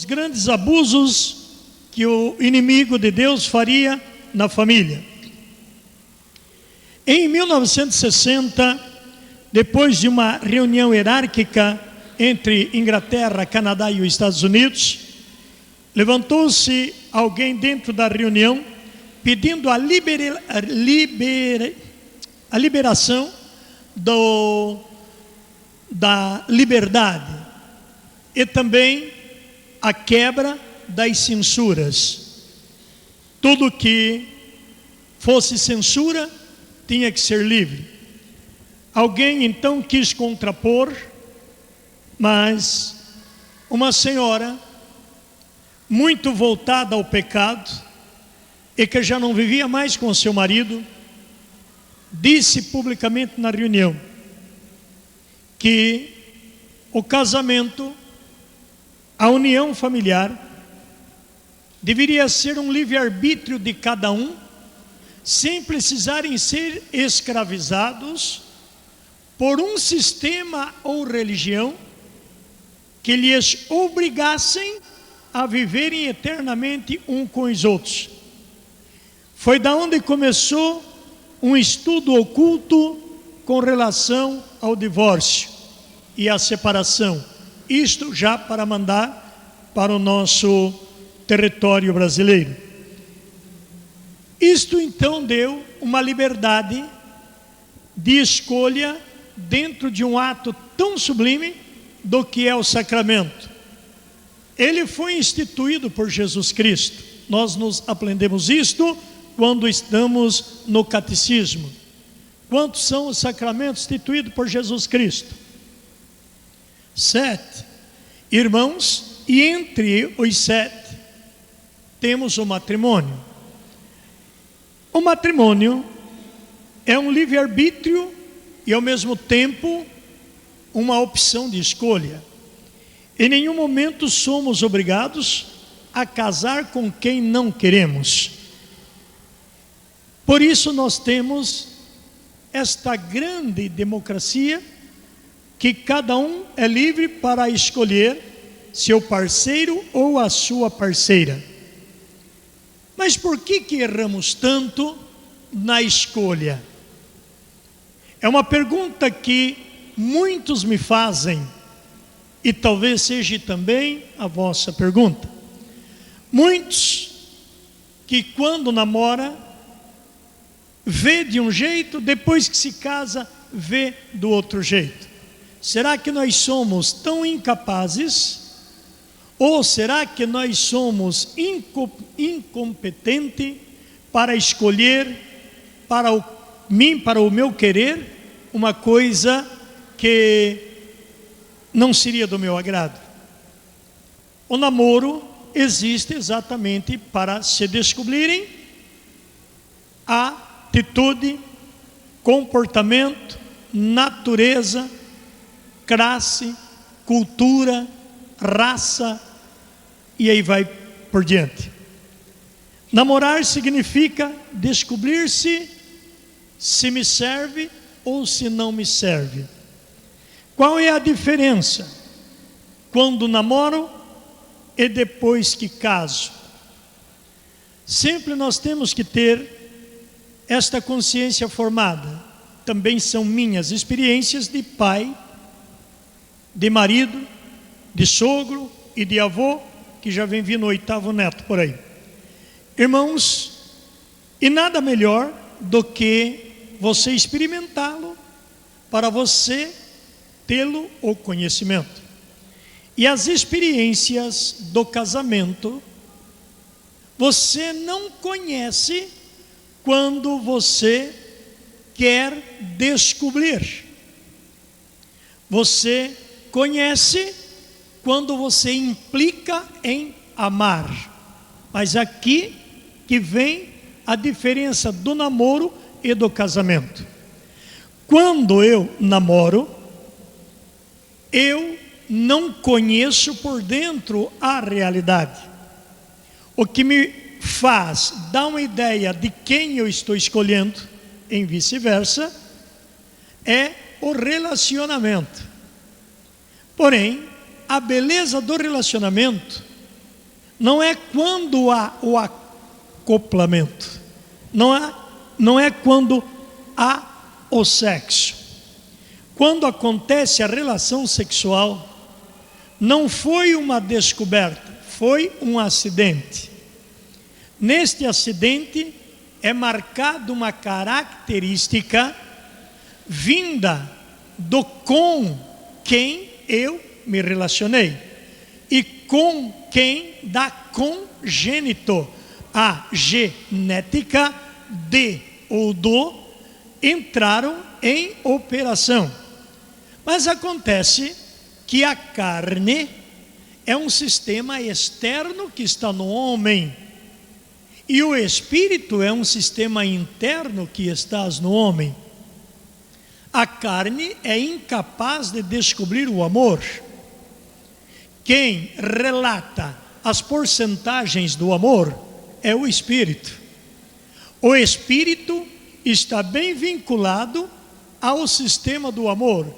dos grandes abusos que o inimigo de Deus faria na família. Em 1960, depois de uma reunião hierárquica entre Inglaterra, Canadá e os Estados Unidos, levantou-se alguém dentro da reunião pedindo a liberação da liberdade e também a quebra das censuras. Tudo que fosse censura tinha que ser livre. Alguém então quis contrapor, mas uma senhora muito voltada ao pecado e que já não vivia mais com seu marido, disse publicamente na reunião que o casamento, a união familiar, deveria ser um livre-arbítrio de cada um, sem precisarem ser escravizados por um sistema ou religião que lhes obrigassem a viverem eternamente um com os outros. Foi da onde começou um estudo oculto com relação ao divórcio e à separação. Isto já para mandar para o nosso território brasileiro. Isto então deu uma liberdade de escolha dentro de um ato tão sublime do que é o sacramento. Ele foi instituído por Jesus Cristo. Nós nos aprendemos isto quando estamos no catecismo. Quantos são os sacramentos instituídos por Jesus Cristo? 7. Irmãos, e entre os 7 temos o matrimônio. O matrimônio é um livre-arbítrio e ao mesmo tempo uma opção de escolha. Em nenhum momento somos obrigados a casar com quem não queremos. Por isso nós temos esta grande democracia, que cada um é livre para escolher seu parceiro ou a sua parceira. Mas por que erramos tanto na escolha? É uma pergunta que muitos me fazem, e talvez seja também a vossa pergunta. Muitos que quando namora, vê de um jeito, depois que se casa, vê do outro jeito. Será que nós somos tão incapazes? Ou será que nós somos incompetentes para escolher para o meu querer, uma coisa que não seria do meu agrado? O namoro existe exatamente para se descobrirem a atitude, comportamento, natureza, classe, cultura, raça, e aí vai por diante. Namorar significa descobrir-se se me serve ou se não me serve. Qual é a diferença quando namoro e depois que caso? Sempre nós temos que ter esta consciência formada. Também são minhas experiências de pai, de marido, de sogro e de avô, que já vem vindo o 8º neto por aí. Irmãos, e nada melhor do que você experimentá-lo para você tê-lo o conhecimento. E as experiências do casamento, você não conhece quando você quer descobrir. Você conhece quando você implica em amar. Mas aqui que vem a diferença do namoro e do casamento. Quando eu namoro, eu não conheço por dentro a realidade. O que me faz dar uma ideia de quem eu estou escolhendo, em vice-versa, é o relacionamento. Porém, a beleza do relacionamento não é quando há o acoplamento, não é quando há o sexo. Quando acontece a relação sexual, não foi uma descoberta, foi um acidente. Neste acidente é marcada uma característica vinda do com quem eu me relacionei e com quem dá congênito. A genética de ou do entraram em operação. Mas acontece que a carne é um sistema externo que está no homem, e o espírito é um sistema interno que está no homem. A carne é incapaz de descobrir o amor. Quem relata as porcentagens do amor é o espírito. O espírito está bem vinculado ao sistema do amor.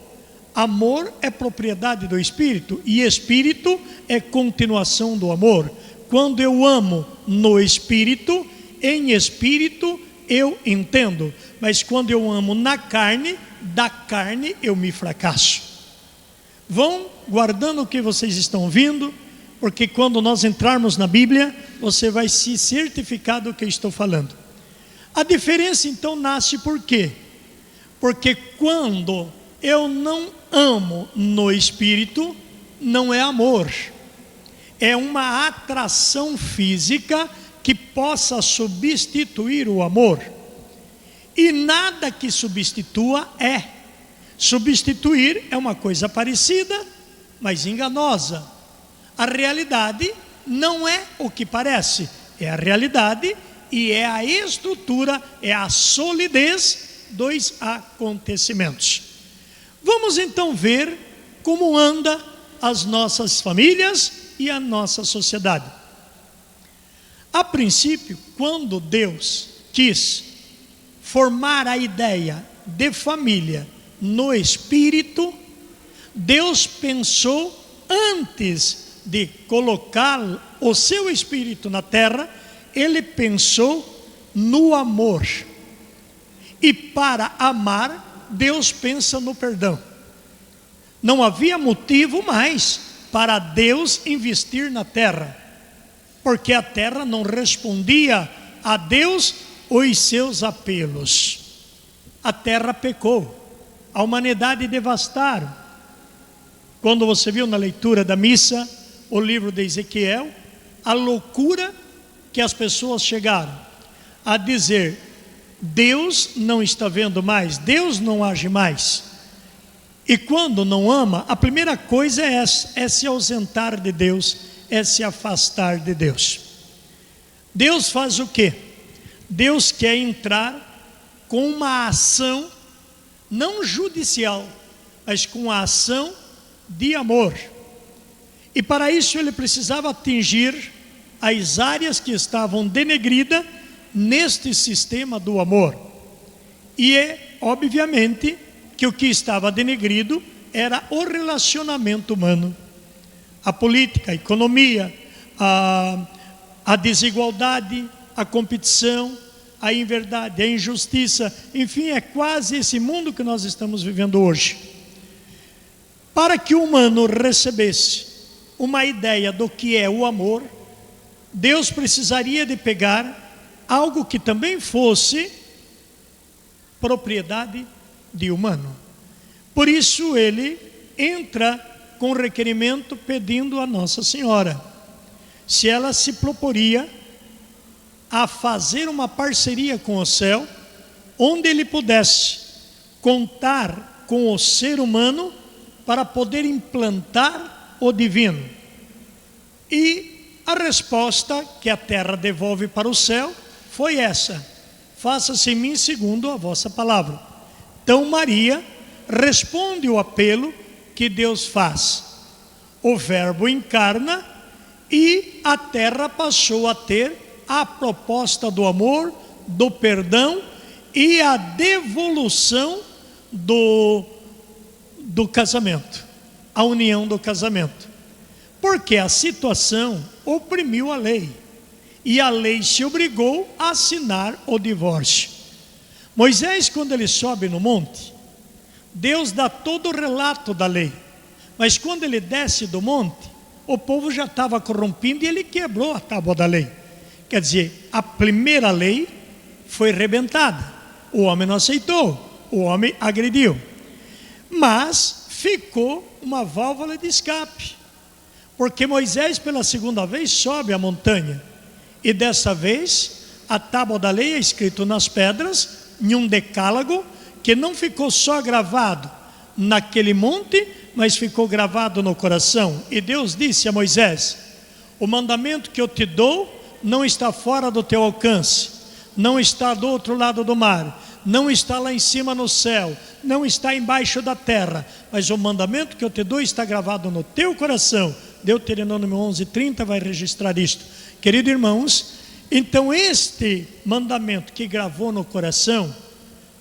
Amor é propriedade do espírito e espírito é continuação do amor. Quando eu amo no espírito, em espírito eu entendo. Mas quando eu amo na carne, da carne eu me fracasso. Vão guardando o que vocês estão ouvindo, porque quando nós entrarmos na Bíblia, você vai se certificar do que eu estou falando. A diferença então nasce por quê? Porque quando eu não amo no espírito, não é amor. É uma atração física que possa substituir o amor. E nada que substitua é. Substituir é uma coisa parecida, mas enganosa. A realidade não é o que parece, é a realidade e é a estrutura, é a solidez dos acontecimentos. Vamos então ver como anda as nossas famílias e a nossa sociedade. A princípio, quando Deus quis formar a ideia de família no espírito, Deus pensou, antes de colocar o seu espírito na terra, ele pensou no amor. E para amar, Deus pensa no perdão. Não havia motivo mais para Deus investir na terra, porque a terra não respondia a Deus os seus apelos. A terra pecou, a humanidade devastaram. Quando você viu na leitura da missa o livro de Ezequiel, a loucura que as pessoas chegaram a dizer: Deus não está vendo mais, Deus não age mais. E quando não ama, a primeira coisa é se ausentar de Deus, é se afastar de Deus. Deus faz o quê? Deus quer entrar com uma ação, não judicial, mas com a ação de amor. E para isso ele precisava atingir as áreas que estavam denegridas neste sistema do amor. E obviamente que o que estava denegrido era o relacionamento humano. A política, a economia, a desigualdade, a competição, a inverdade, a injustiça, enfim, é quase esse mundo que nós estamos vivendo hoje. Para que o humano recebesse uma ideia do que é o amor, Deus precisaria de pegar algo que também fosse propriedade de humano. Por isso ele entra com requerimento pedindo a Nossa Senhora se ela se proporia a fazer uma parceria com o céu, onde ele pudesse contar com o ser humano para poder implantar o divino. E a resposta que a terra devolve para o céu foi essa: faça-se em mim segundo a vossa palavra. Então Maria responde o apelo que Deus faz. O verbo encarna e a terra passou a ter a proposta do amor, do perdão e a devolução do casamento, a união do casamento. Porque a situação oprimiu a lei, e a lei se obrigou a assinar o divórcio. Moisés, quando ele sobe no monte, Deus dá todo o relato da lei, mas quando ele desce do monte, o povo já estava corrompido e ele quebrou a tábua da lei. Quer dizer, a primeira lei foi rebentada, o homem não aceitou, o homem agrediu, mas ficou uma válvula de escape, porque Moisés pela segunda vez sobe a montanha, e dessa vez a tábua da lei é escrito nas pedras, em um decálogo, que não ficou só gravado naquele monte, mas ficou gravado no coração. E Deus disse a Moisés: o mandamento que eu te dou não está fora do teu alcance, não está do outro lado do mar, não está lá em cima no céu, não está embaixo da terra, mas o mandamento que eu te dou está gravado no teu coração. Deuteronômio 11:30 vai registrar isto. Queridos irmãos, então este mandamento que gravou no coração,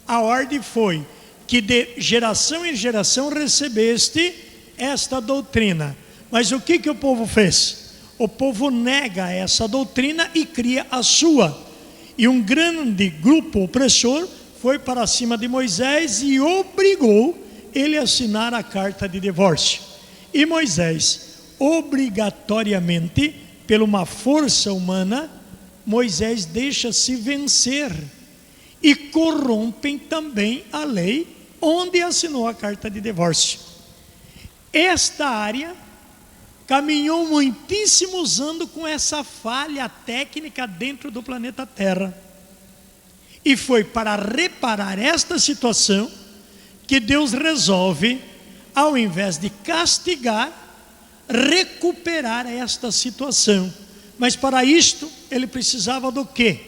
a ordem foi que de geração em geração recebeste esta doutrina. Mas o que o povo fez? O povo nega essa doutrina e cria a sua. E um grande grupo opressor foi para cima de Moisés e obrigou ele a assinar a carta de divórcio. E Moisés, obrigatoriamente, por uma força humana, Moisés deixa-se vencer e corrompem também a lei onde assinou a carta de divórcio. Esta área caminhou muitíssimos anos com essa falha técnica dentro do planeta Terra. E foi para reparar esta situação que Deus resolve, ao invés de castigar, recuperar esta situação. Mas para isto, ele precisava do quê?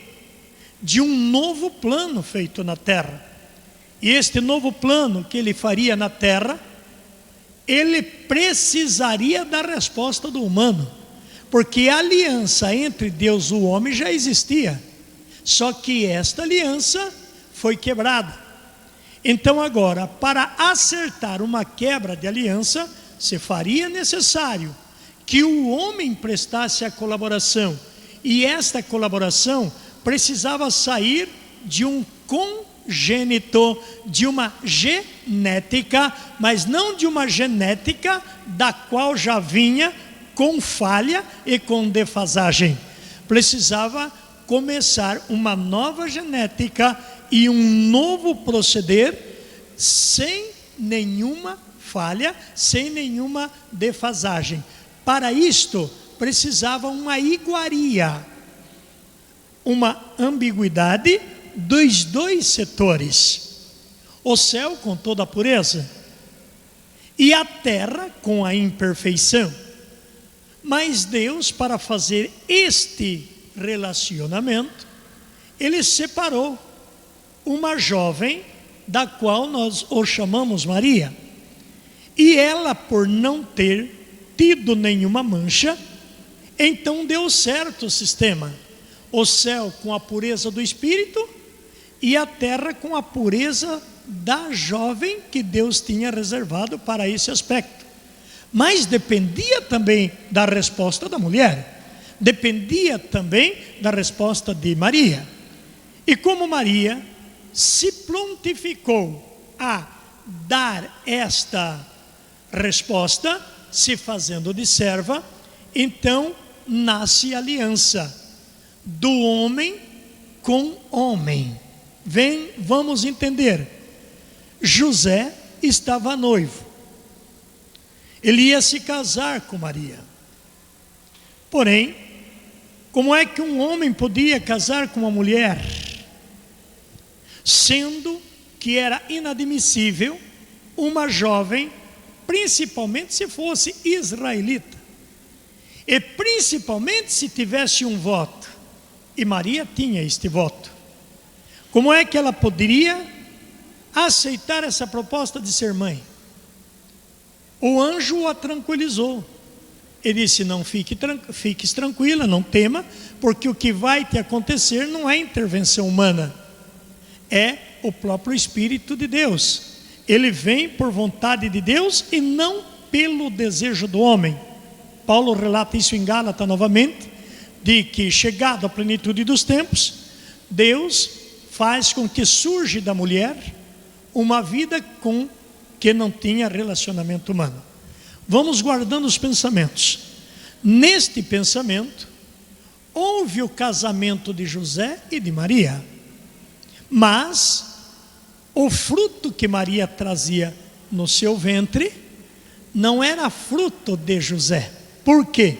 De um novo plano feito na terra. E este novo plano que ele faria na terra, ele precisaria da resposta do humano, porque a aliança entre Deus e o homem já existia, só que esta aliança foi quebrada. Então agora, para acertar uma quebra de aliança, se faria necessário que o homem prestasse a colaboração, e esta colaboração precisava sair de um congênito, de uma genética, mas não de uma genética da qual já vinha com falha e com defasagem. Precisava começar uma nova genética e um novo proceder, sem nenhuma falha, sem nenhuma defasagem. Para isto, precisava uma iguaria, uma ambiguidade dos dois setores: o céu com toda a pureza e a terra com a imperfeição. Mas Deus, para fazer este relacionamento, ele separou uma jovem, da qual nós o chamamos Maria, e ela, por não ter tido nenhuma mancha, então deu certo o sistema: o céu com a pureza do espírito e a terra com a pureza da jovem que Deus tinha reservado para esse aspecto. Mas dependia também da resposta da mulher, dependia também da resposta de Maria. E como Maria se prontificou a dar esta resposta, se fazendo de serva, então nasce a aliança do homem com homem. Vamos entender. José estava noivo, ele ia se casar com Maria. Porém, como é que um homem podia casar com uma mulher, sendo que era inadmissível uma jovem, principalmente se fosse israelita, e principalmente se tivesse um voto? E Maria tinha este voto. Como é que ela poderia aceitar essa proposta de ser mãe? O anjo a tranquilizou. Ele disse: não fiques tranquila, não tema, porque o que vai te acontecer não é intervenção humana, é o próprio Espírito de Deus. Ele vem por vontade de Deus e não pelo desejo do homem. Paulo relata isso em Gálatas novamente, de que chegado à plenitude dos tempos, Deus faz com que surja da mulher uma vida com que não tinha relacionamento humano. Vamos guardando os pensamentos. Neste pensamento, houve o casamento de José e de Maria, mas o fruto que Maria trazia no seu ventre não era fruto de José. Por quê?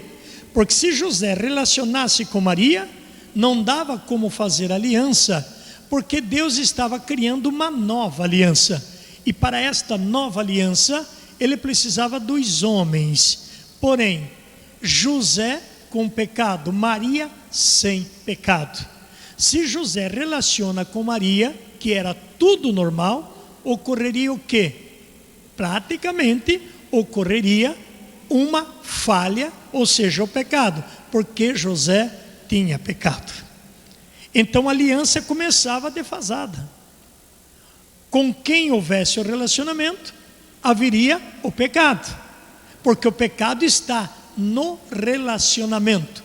Porque se José relacionasse com Maria, não dava como fazer aliança, porque Deus estava criando uma nova aliança. E para esta nova aliança, ele precisava dos homens. Porém, José com pecado, Maria sem pecado. Se José relaciona com Maria, que era tudo normal, ocorreria o quê? Praticamente ocorreria uma falha, ou seja, o pecado, porque José tinha pecado. Então a aliança começava defasada. Com quem houvesse o relacionamento, haveria o pecado, porque o pecado está no relacionamento.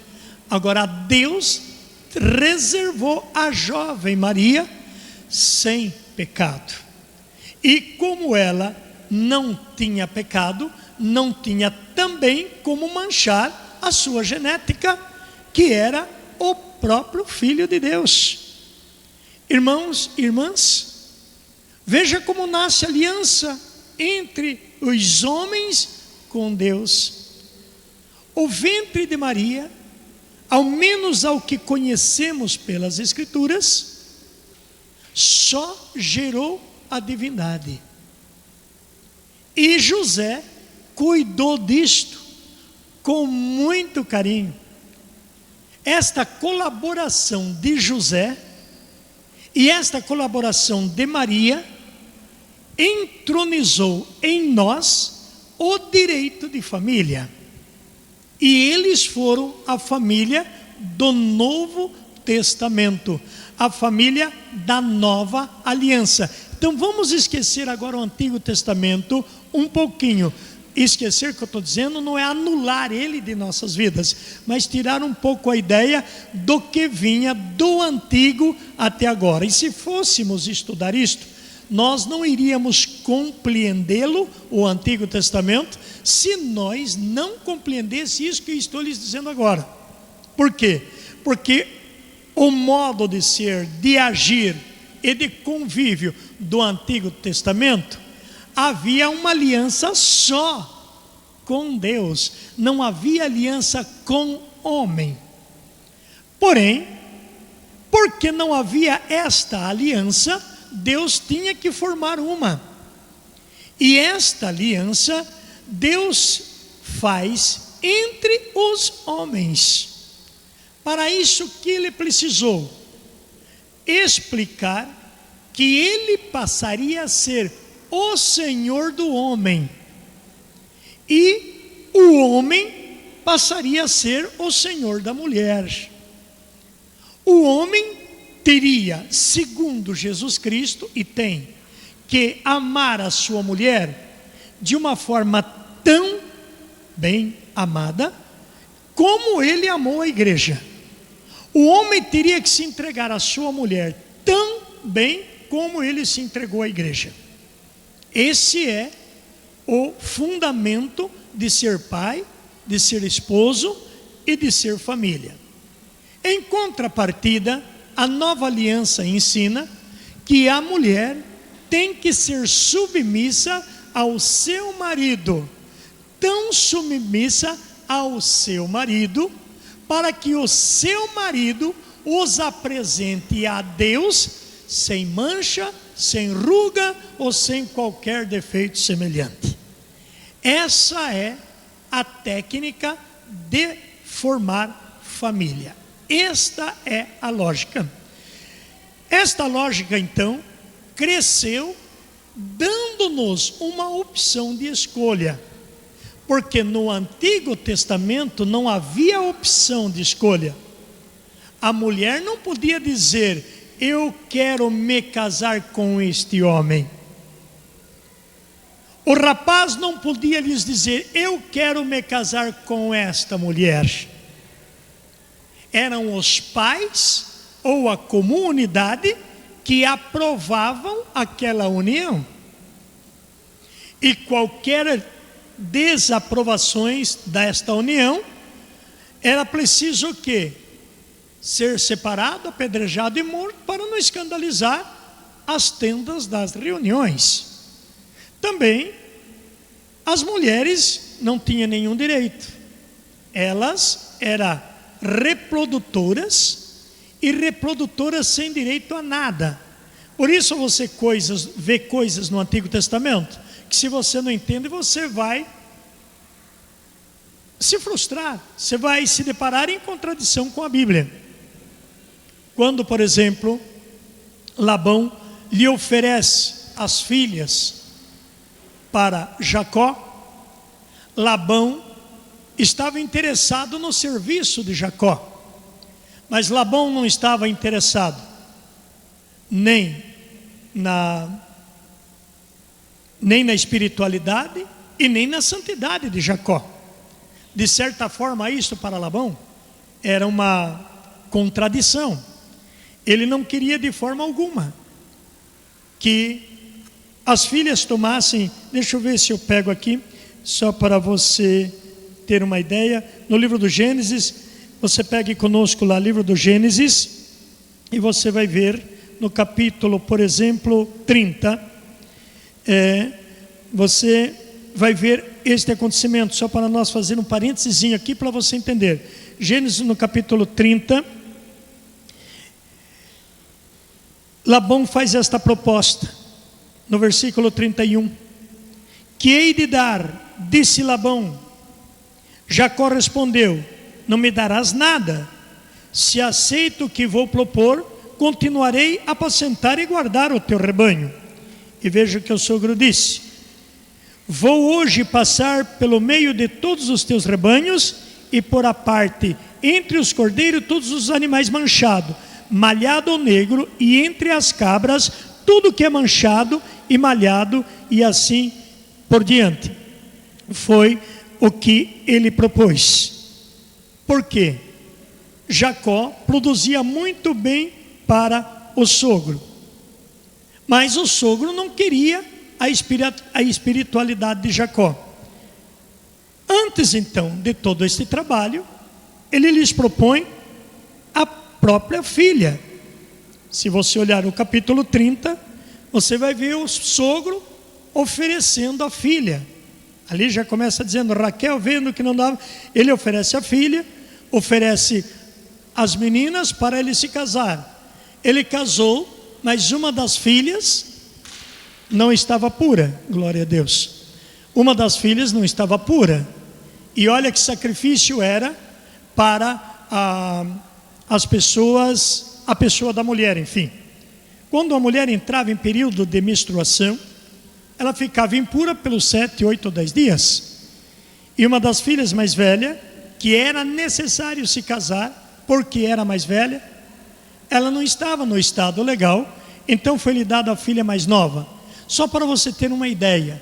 Agora Deus reservou a jovem Maria sem pecado. E como ela não tinha pecado, não tinha também como manchar a sua genética, que era o próprio Filho de Deus. Irmãos e irmãs, veja como nasce a aliança entre os homens com Deus. O ventre de Maria, ao menos ao que conhecemos pelas Escrituras, só gerou a divindade. E José cuidou disto com muito carinho. Esta colaboração de José e esta colaboração de Maria entronizou em nós o direito de família. E eles foram a família do Novo Testamento, a família da nova aliança. Então vamos esquecer agora o Antigo Testamento um pouquinho. Esquecer que eu estou dizendo não é anular ele de nossas vidas, mas tirar um pouco a ideia do que vinha do Antigo até agora. E se fôssemos estudar isto, nós não iríamos compreendê-lo, o Antigo Testamento, se nós não compreendêssemos isso que eu estou lhes dizendo agora. Por quê? Porque o modo de ser, de agir e de convívio do Antigo Testamento, havia uma aliança só com Deus, não havia aliança com homem. Porém, porque não havia esta aliança, Deus tinha que formar uma. E esta aliança Deus faz entre os homens. Para isso que ele precisou explicar que ele passaria a ser o Senhor do homem, e o homem passaria a ser o Senhor da mulher. O homem teria, segundo Jesus Cristo, e tem, que amar a sua mulher de uma forma tão bem amada como ele amou a igreja. O homem teria que se entregar à sua mulher tão bem como ele se entregou à igreja. Esse é o fundamento de ser pai, de ser esposo e de ser família. Em contrapartida, a nova aliança ensina que a mulher tem que ser submissa ao seu marido, tão submissa ao seu marido, para que o seu marido os apresente a Deus sem mancha, sem ruga ou sem qualquer defeito semelhante. Essa é a técnica de formar família. Esta é a lógica. Esta lógica, então, cresceu dando-nos uma opção de escolha. Porque no Antigo Testamento não havia opção de escolha. A mulher não podia dizer: eu quero me casar com este homem. O rapaz não podia lhes dizer: eu quero me casar com esta mulher. Eram os pais ou a comunidade que aprovavam aquela união. E qualquer desaprovações desta união, era preciso o quê? Ser separado, apedrejado e morto, para não escandalizar as tendas das reuniões. Também as mulheres não tinham nenhum direito. Elas eram reprodutoras, e reprodutoras sem direito a nada. Por isso você vê coisas no Antigo Testamento que, se você não entende, você vai se frustrar, você vai se deparar em contradição com a Bíblia. Quando, por exemplo, Labão lhe oferece as filhas para Jacó, Labão estava interessado no serviço de Jacó, mas Labão não estava interessado nem na espiritualidade e nem na santidade de Jacó. De certa forma, isso para Labão era uma contradição. Ele não queria de forma alguma que as filhas tomassem. Deixa eu ver se eu pego aqui, só para você ter uma ideia. No livro do Gênesis, você pegue conosco lá, livro do Gênesis, e você vai ver no capítulo, por exemplo, 30, você vai ver este acontecimento, só para nós fazer um parênteses aqui para você entender. Gênesis no capítulo 30, Labão faz esta proposta, no versículo 31. Que hei de dar? Disse Labão. Jacó respondeu: não me darás nada. Se aceito o que vou propor, continuarei a apacentar e guardar o teu rebanho. E veja o que o sogro disse: vou hoje passar pelo meio de todos os teus rebanhos, e por a parte entre os cordeiros todos os animais manchados, malhado ou negro, e entre as cabras tudo que é manchado e malhado, e assim por diante. Foi o que ele propôs. Por quê? Jacó produzia muito bem para o sogro, mas o sogro não queria a espiritualidade de Jacó. Antes então de todo este trabalho, ele lhes propõe a própria filha. Se você olhar o capítulo 30, você vai ver o sogro oferecendo a filha. Ali já começa dizendo: Raquel, vendo que não dava, ele oferece a filha, oferece as meninas para ele se casar. Ele casou, mas uma das filhas não estava pura. Glória a Deus. Uma das filhas não estava pura. E olha que sacrifício era para as pessoas, a pessoa da mulher, enfim. Quando a mulher entrava em período de menstruação, ela ficava impura pelos 7, 8 ou 10 dias. E uma das filhas mais velhas, que era necessário se casar, porque era mais velha, ela não estava no estado legal, então foi-lhe dada a filha mais nova. Só para você ter uma ideia,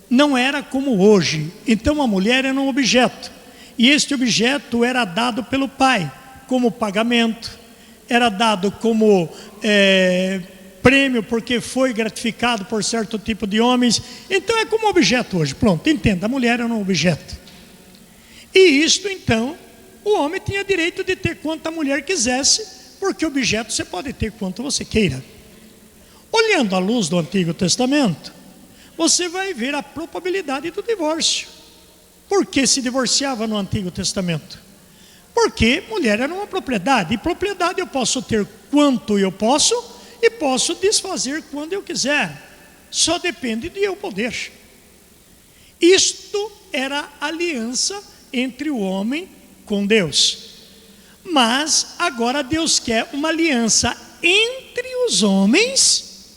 não era como hoje. Então a mulher era um objeto, e este objeto era dado pelo pai como pagamento, era dado como prêmio, porque foi gratificado por certo tipo de homens. Então é como objeto hoje, pronto, entenda, a mulher era um objeto. E isto então, o homem tinha direito de ter quanto a mulher quisesse, porque objeto você pode ter quanto você queira. Olhando à luz do Antigo Testamento, você vai ver a probabilidade do divórcio. Por que se divorciava no Antigo Testamento? Porque mulher era uma propriedade, e propriedade eu posso ter quanto eu posso, e posso desfazer quando eu quiser. Só depende de eu poder. Isto era a aliança entre o homem com Deus. Mas agora Deus quer uma aliança entre os homens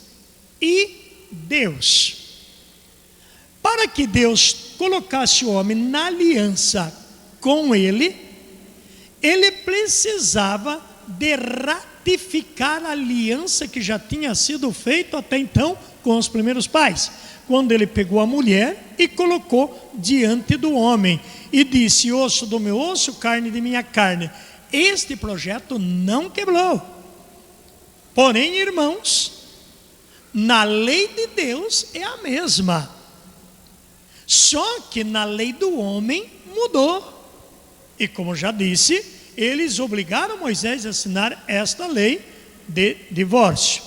e Deus. Para que Deus colocasse o homem na aliança com ele precisava de ratificação ratificar a aliança que já tinha sido feita até então com os primeiros pais, quando ele pegou a mulher e colocou diante do homem e disse: osso do meu osso, carne de minha carne. Este projeto não quebrou. Porém, irmãos, na lei de Deus é a mesma, só que na lei do homem mudou. E como já disse, eles obrigaram Moisés a assinar esta lei de divórcio.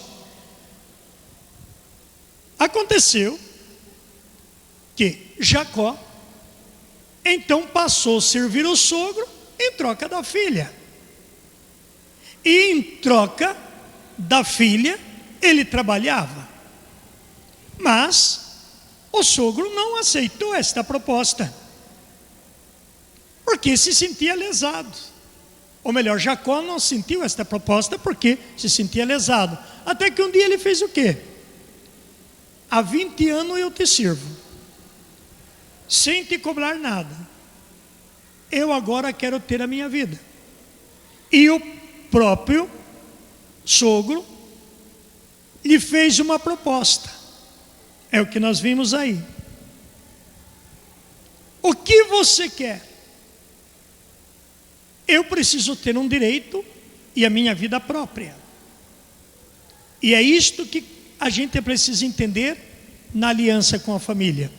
Aconteceu que Jacó então passou a servir o sogro em troca da filha. E em troca da filha ele trabalhava. Mas o sogro não aceitou esta proposta, porque se sentia lesado. Ou melhor, Jacó não sentiu esta proposta porque se sentia lesado. Até que um dia ele fez o quê? Há 20 anos eu te sirvo, sem te cobrar nada. Eu agora quero ter a minha vida. E o próprio sogro lhe fez uma proposta. É o que nós vimos aí. O que você quer? Eu preciso ter um direito e a minha vida própria. E é isto que a gente precisa entender na aliança com a família.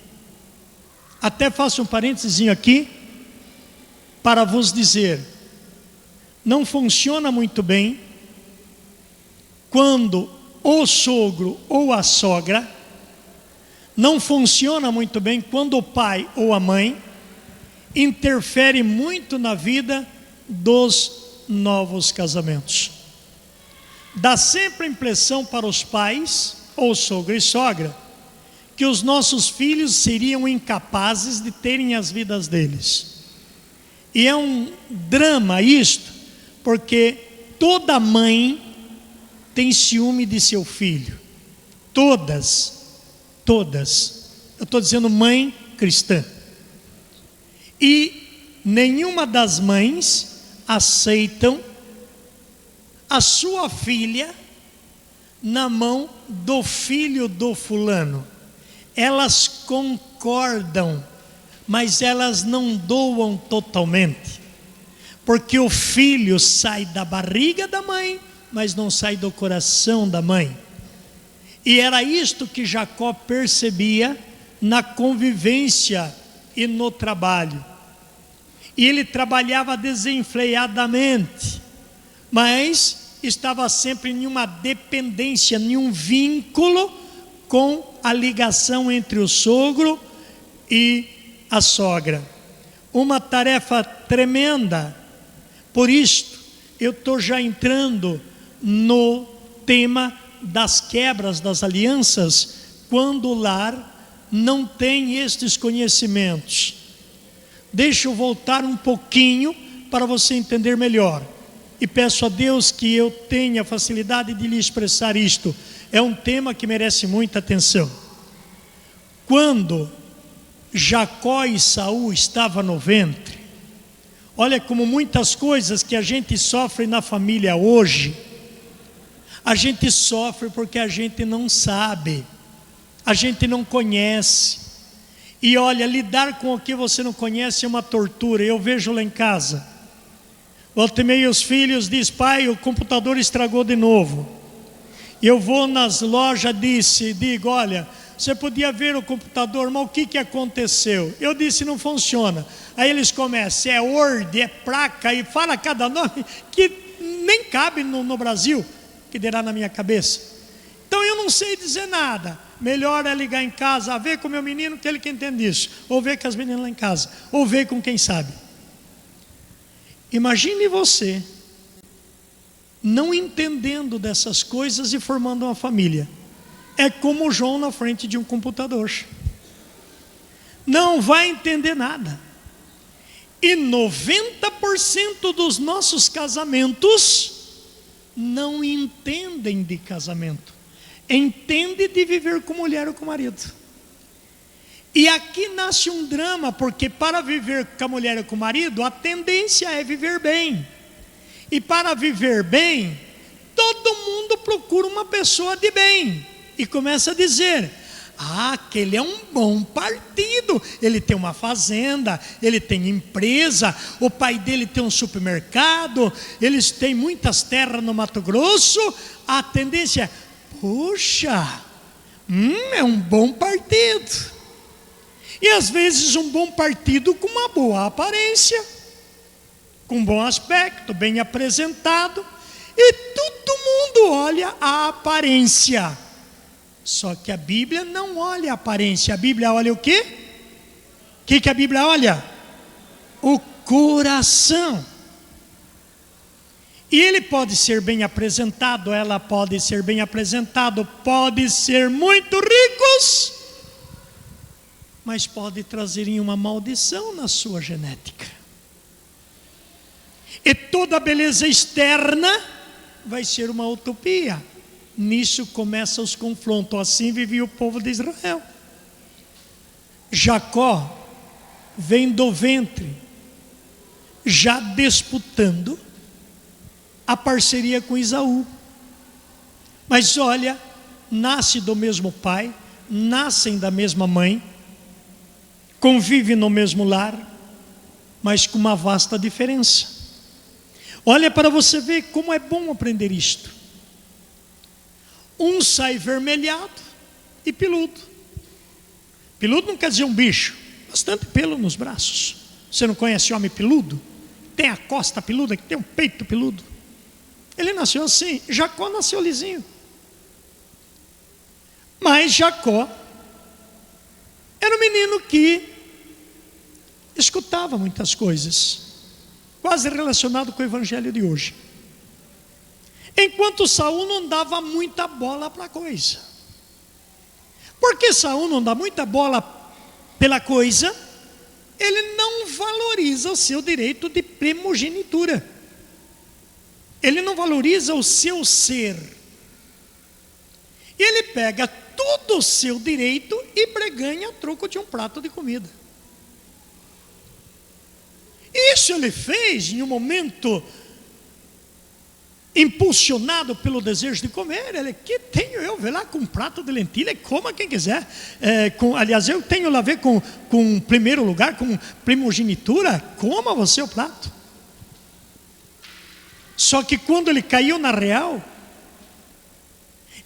Até faço um parênteses aqui para vos dizer: não funciona muito bem quando o sogro ou a sogra, não funciona muito bem quando o pai ou a mãe interfere muito na vida dos novos casamentos. Dá sempre a impressão para os pais, ou sogro e sogra, que os nossos filhos seriam incapazes de terem as vidas deles. E é um drama isto, porque toda mãe tem ciúme de seu filho. Todas. Eu estou dizendo mãe cristã. E nenhuma das mães aceitam a sua filha na mão do filho do fulano. Elas concordam, mas elas não doam totalmente, porque o filho sai da barriga da mãe, mas não sai do coração da mãe. E era isto que Jacó percebia na convivência e no trabalho. E ele trabalhava desenfreadamente, mas estava sempre em uma dependência, em um vínculo com a ligação entre o sogro e a sogra. Uma tarefa tremenda. Por isto, eu estou já entrando no tema das quebras das alianças, quando o lar não tem estes conhecimentos. Deixa eu voltar um pouquinho para você entender melhor. E peço a Deus que eu tenha facilidade de lhe expressar isto. É um tema que merece muita atenção. Quando Jacó e Saul estavam no ventre, olha como muitas coisas que a gente sofre na família hoje, a gente sofre porque a gente não sabe, a gente não conhece. E olha, lidar com o que você não conhece é uma tortura. Eu vejo lá em casa, volta e meia os filhos dizem: pai, o computador estragou de novo. E eu vou nas lojas, digo: olha, você podia ver o computador, mas o que aconteceu? Eu disse: não funciona. Aí eles começam: é Word, é placa, e fala cada nome que nem cabe no Brasil, que derá na minha cabeça. Então eu não sei dizer nada. Melhor é ligar em casa, a ver com o meu menino, que ele que entende isso, ou ver com as meninas lá em casa, ou ver com quem sabe. Imagine você não entendendo dessas coisas e formando uma família. É como João na frente de um computador. Não vai entender nada. E 90% dos nossos casamentos não entendem de casamento. Entende de viver com mulher ou com marido. E aqui nasce um drama, porque para viver com a mulher ou com o marido, a tendência é viver bem. E para viver bem, todo mundo procura uma pessoa de bem e começa a dizer: aquele é um bom partido, ele tem uma fazenda, ele tem empresa, o pai dele tem um supermercado, eles têm muitas terras no Mato Grosso. A tendência é: puxa, é um bom partido. E às vezes um bom partido com uma boa aparência, com bom aspecto, bem apresentado, e todo mundo olha a aparência. Só que a Bíblia não olha a aparência. A Bíblia olha o quê? O que a Bíblia olha? O coração. E ele pode ser bem apresentado, ela pode ser bem apresentado, pode ser muito ricos, mas pode trazerem uma maldição na sua genética. E toda a beleza externa vai ser uma utopia. Nisso começam os confrontos. Assim vivia o povo de Israel. Jacó vem do ventre, já disputando a parceria com Esaú. Mas olha, nasce do mesmo pai, nascem da mesma mãe, convivem no mesmo lar, mas com uma vasta diferença. Olha para você ver como é bom aprender isto. Um sai vermelhado e peludo. Peludo não quer dizer um bicho, bastante pelo nos braços. Você não conhece homem peludo? Tem a costa peluda, que tem um peito peludo. Ele nasceu assim. Jacó nasceu lisinho. Mas Jacó era um menino que escutava muitas coisas, quase relacionado com o evangelho de hoje. Enquanto Saul não dava muita bola para a coisa. Porque Saul não dá muita bola pela coisa, ele não valoriza o seu direito de primogenitura. Ele não valoriza o seu ser. E ele pega todo o seu direito e preganha a troco de um prato de comida. Isso ele fez em um momento impulsionado pelo desejo de comer. Ele: que tenho eu ver lá com um prato de lentilha, coma quem quiser. Aliás, eu tenho lá a ver com primeiro lugar, com primogenitura, coma você o prato. Só que quando ele caiu na real,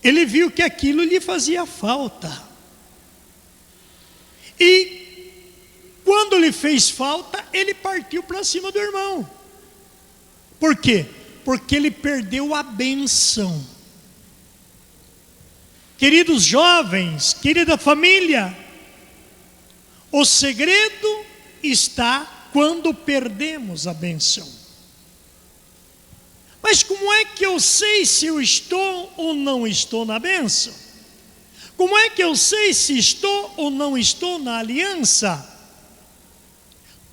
ele viu que aquilo lhe fazia falta. E quando lhe fez falta, ele partiu para cima do irmão. Por quê? Porque ele perdeu a bênção. Queridos jovens, querida família, o segredo está quando perdemos a bênção. Mas como é que eu sei se eu estou ou não estou na bênção? Como é que eu sei se estou ou não estou na aliança?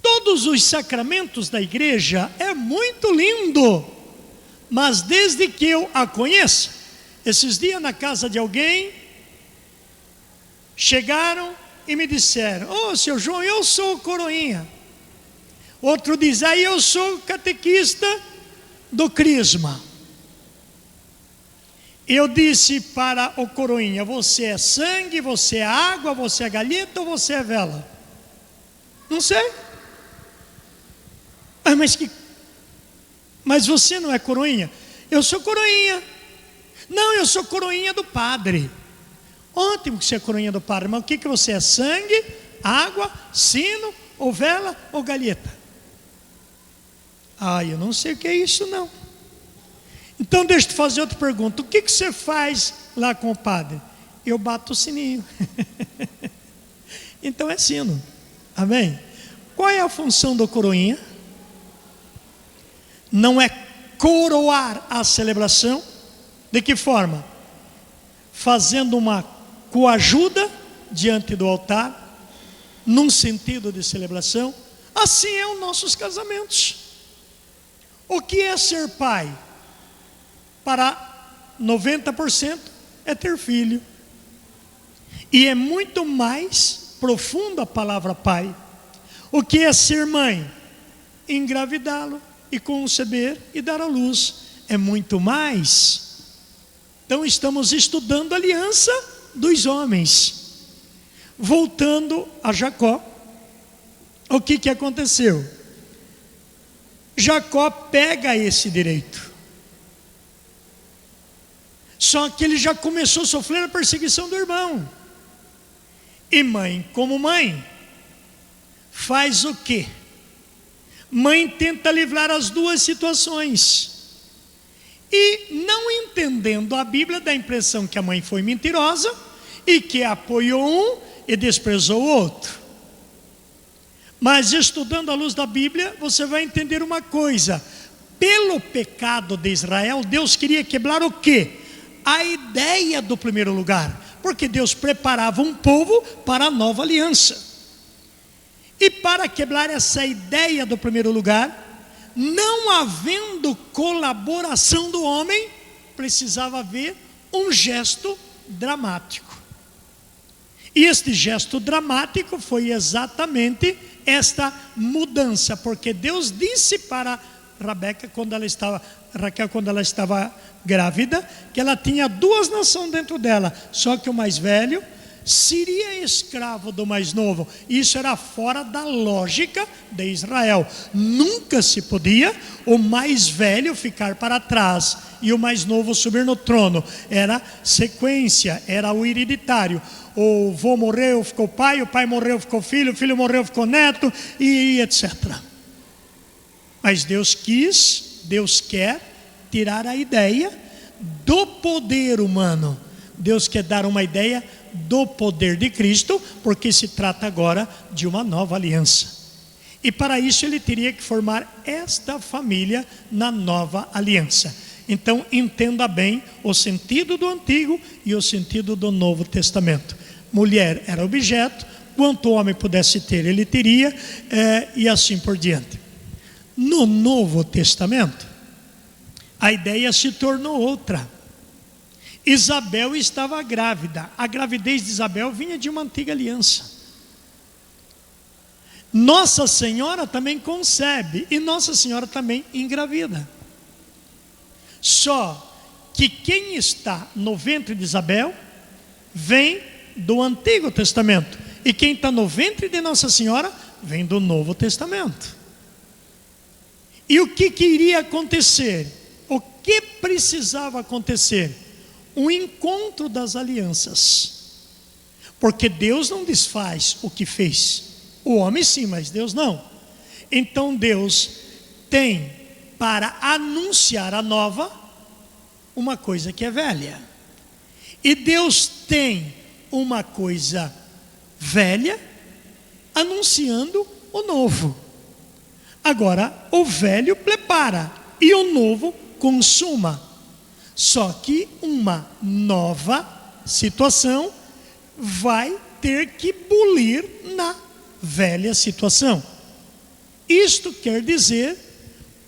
Todos os sacramentos da igreja é muito lindo, mas desde que eu a conheça. Esses dias na casa de alguém, chegaram e me disseram: ô seu João, eu sou o coroinha. Outro diz: aí eu sou o catequista do crisma. Eu disse para o coroinha: você é sangue, você é água, você é galheta ou você é vela? Não sei. Mas você não é coroinha? Eu sou coroinha. Não, eu sou coroinha do padre. Ótimo que você é coroinha do padre, mas o que você é? Sangue, água, sino, ou vela, ou galheta? Eu não sei o que é isso não. Então deixa eu te fazer outra pergunta. O que você faz lá com o padre? Eu bato o sininho. Então é sino. Amém? Qual é a função do coroinha? Não é coroar a celebração. De que forma? Fazendo uma coajuda diante do altar, num sentido de celebração. Assim é os nossos casamentos. O que é ser pai? Para 90% é ter filho. E é muito mais profunda a palavra pai. O que é ser mãe? Engravidá-lo e conceber e dar à luz. É muito mais. Então estamos estudando a aliança dos homens. Voltando a Jacó, o que aconteceu? Jacó pega esse direito. Só que ele já começou a sofrer a perseguição do irmão. E mãe, como mãe, faz o quê? Mãe tenta livrar as duas situações. E não entendendo a Bíblia, dá a impressão que a mãe foi mentirosa e que apoiou um e desprezou o outro. Mas estudando à luz da Bíblia, você vai entender uma coisa. Pelo pecado de Israel, Deus queria quebrar o quê? A ideia do primeiro lugar. Porque Deus preparava um povo para a nova aliança. E para quebrar essa ideia do primeiro lugar, não havendo colaboração do homem, precisava haver um gesto dramático. E este gesto dramático foi exatamente esta mudança, porque Deus disse para Raquel, quando ela estava grávida, que ela tinha duas nações dentro dela, só que o mais velho seria escravo do mais novo. Isso era fora da lógica de Israel. Nunca se podia o mais velho ficar para trás e o mais novo subir no trono. Era sequência, era o hereditário. O vô morreu, ficou pai, o pai morreu, ficou filho, o filho morreu, ficou neto, e etc. Mas Deus quer tirar a ideia do poder humano. Deus quer dar uma ideia do poder de Cristo, porque se trata agora de uma nova aliança. E para isso ele teria que formar esta família na nova aliança. Então entenda bem o sentido do Antigo e o sentido do Novo Testamento. Mulher era objeto, quanto o homem pudesse ter, ele teria, e assim por diante. No Novo Testamento, a ideia se tornou outra. Isabel estava grávida. A gravidez de Isabel vinha de uma antiga aliança. Nossa Senhora também concebe e Nossa Senhora também engravida. Só que quem está no ventre de Isabel vem do Antigo Testamento, e quem está no ventre de Nossa Senhora vem do Novo Testamento. E o que iria acontecer? O que precisava acontecer? Um encontro das alianças. Porque Deus não desfaz o que fez. O homem sim, mas Deus não. Então Deus tem para anunciar a nova uma coisa que é velha. E Deus tem uma coisa velha anunciando o novo. Agora, o velho prepara e o novo consuma. Só que uma nova situação vai ter que bulir na velha situação. Isto quer dizer,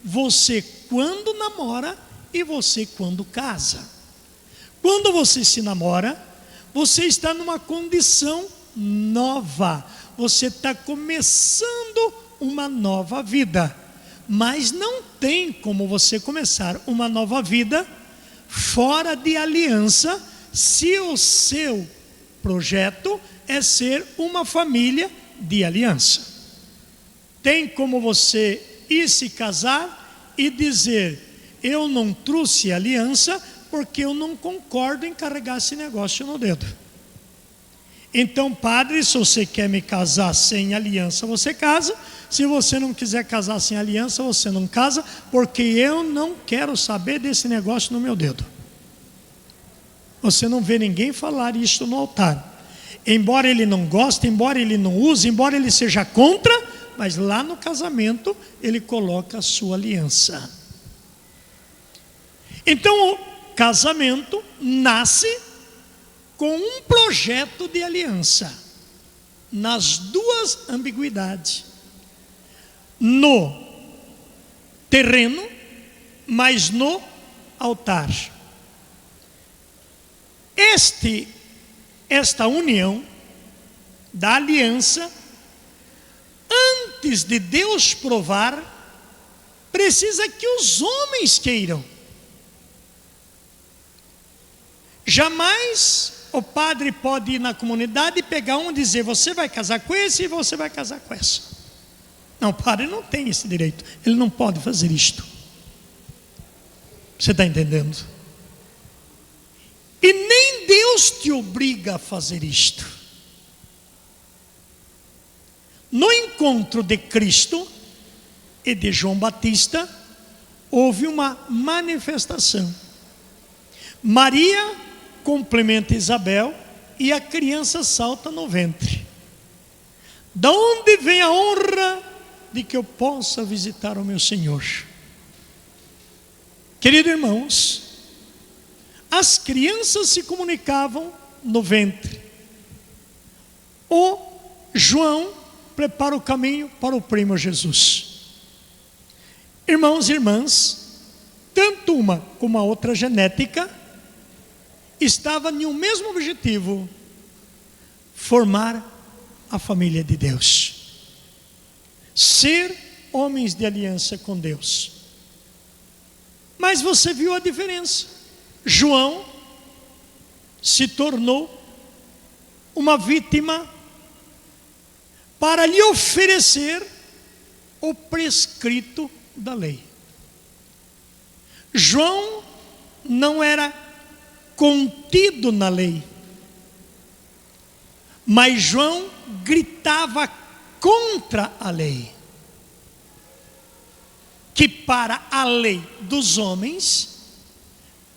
você quando namora e você quando casa. Quando você se namora, você está numa condição nova. Você está começando uma nova vida. Mas não tem como você começar uma nova vida fora de aliança, se o seu projeto é ser uma família de aliança. Tem como você ir se casar e dizer: eu não trouxe aliança porque eu não concordo em carregar esse negócio no dedo. Então, padre, se você quer me casar sem aliança, você casa. Se você não quiser casar sem aliança, você não casa, porque eu não quero saber desse negócio no meu dedo. Você não vê ninguém falar isso no altar. Embora ele não goste, embora ele não use, embora ele seja contra, mas lá no casamento ele coloca a sua aliança. Então o casamento nasce com um projeto de aliança, nas duas ambiguidades. No terreno, mas no altar. Esta união da aliança, antes de Deus provar, precisa que os homens queiram. Jamais o padre pode ir na comunidade e pegar um e dizer: você vai casar com esse e você vai casar com essa. Não, o padre não tem esse direito. Ele não pode fazer isto. Você está entendendo? E nem Deus te obriga a fazer isto. No encontro de Cristo e de João Batista, houve uma manifestação. Maria complementa Isabel e a criança salta no ventre. Da onde vem a honra de que eu possa visitar o meu Senhor? Queridos irmãos, as crianças se comunicavam no ventre. O João prepara o caminho para o primo Jesus. Irmãos e irmãs, tanto uma como a outra genética estava em um mesmo objetivo: formar a família de Deus, ser homens de aliança com Deus. Mas você viu a diferença. João se tornou uma vítima para lhe oferecer o prescrito da lei. João não era contido na lei, mas João gritava contra a lei, que para a lei dos homens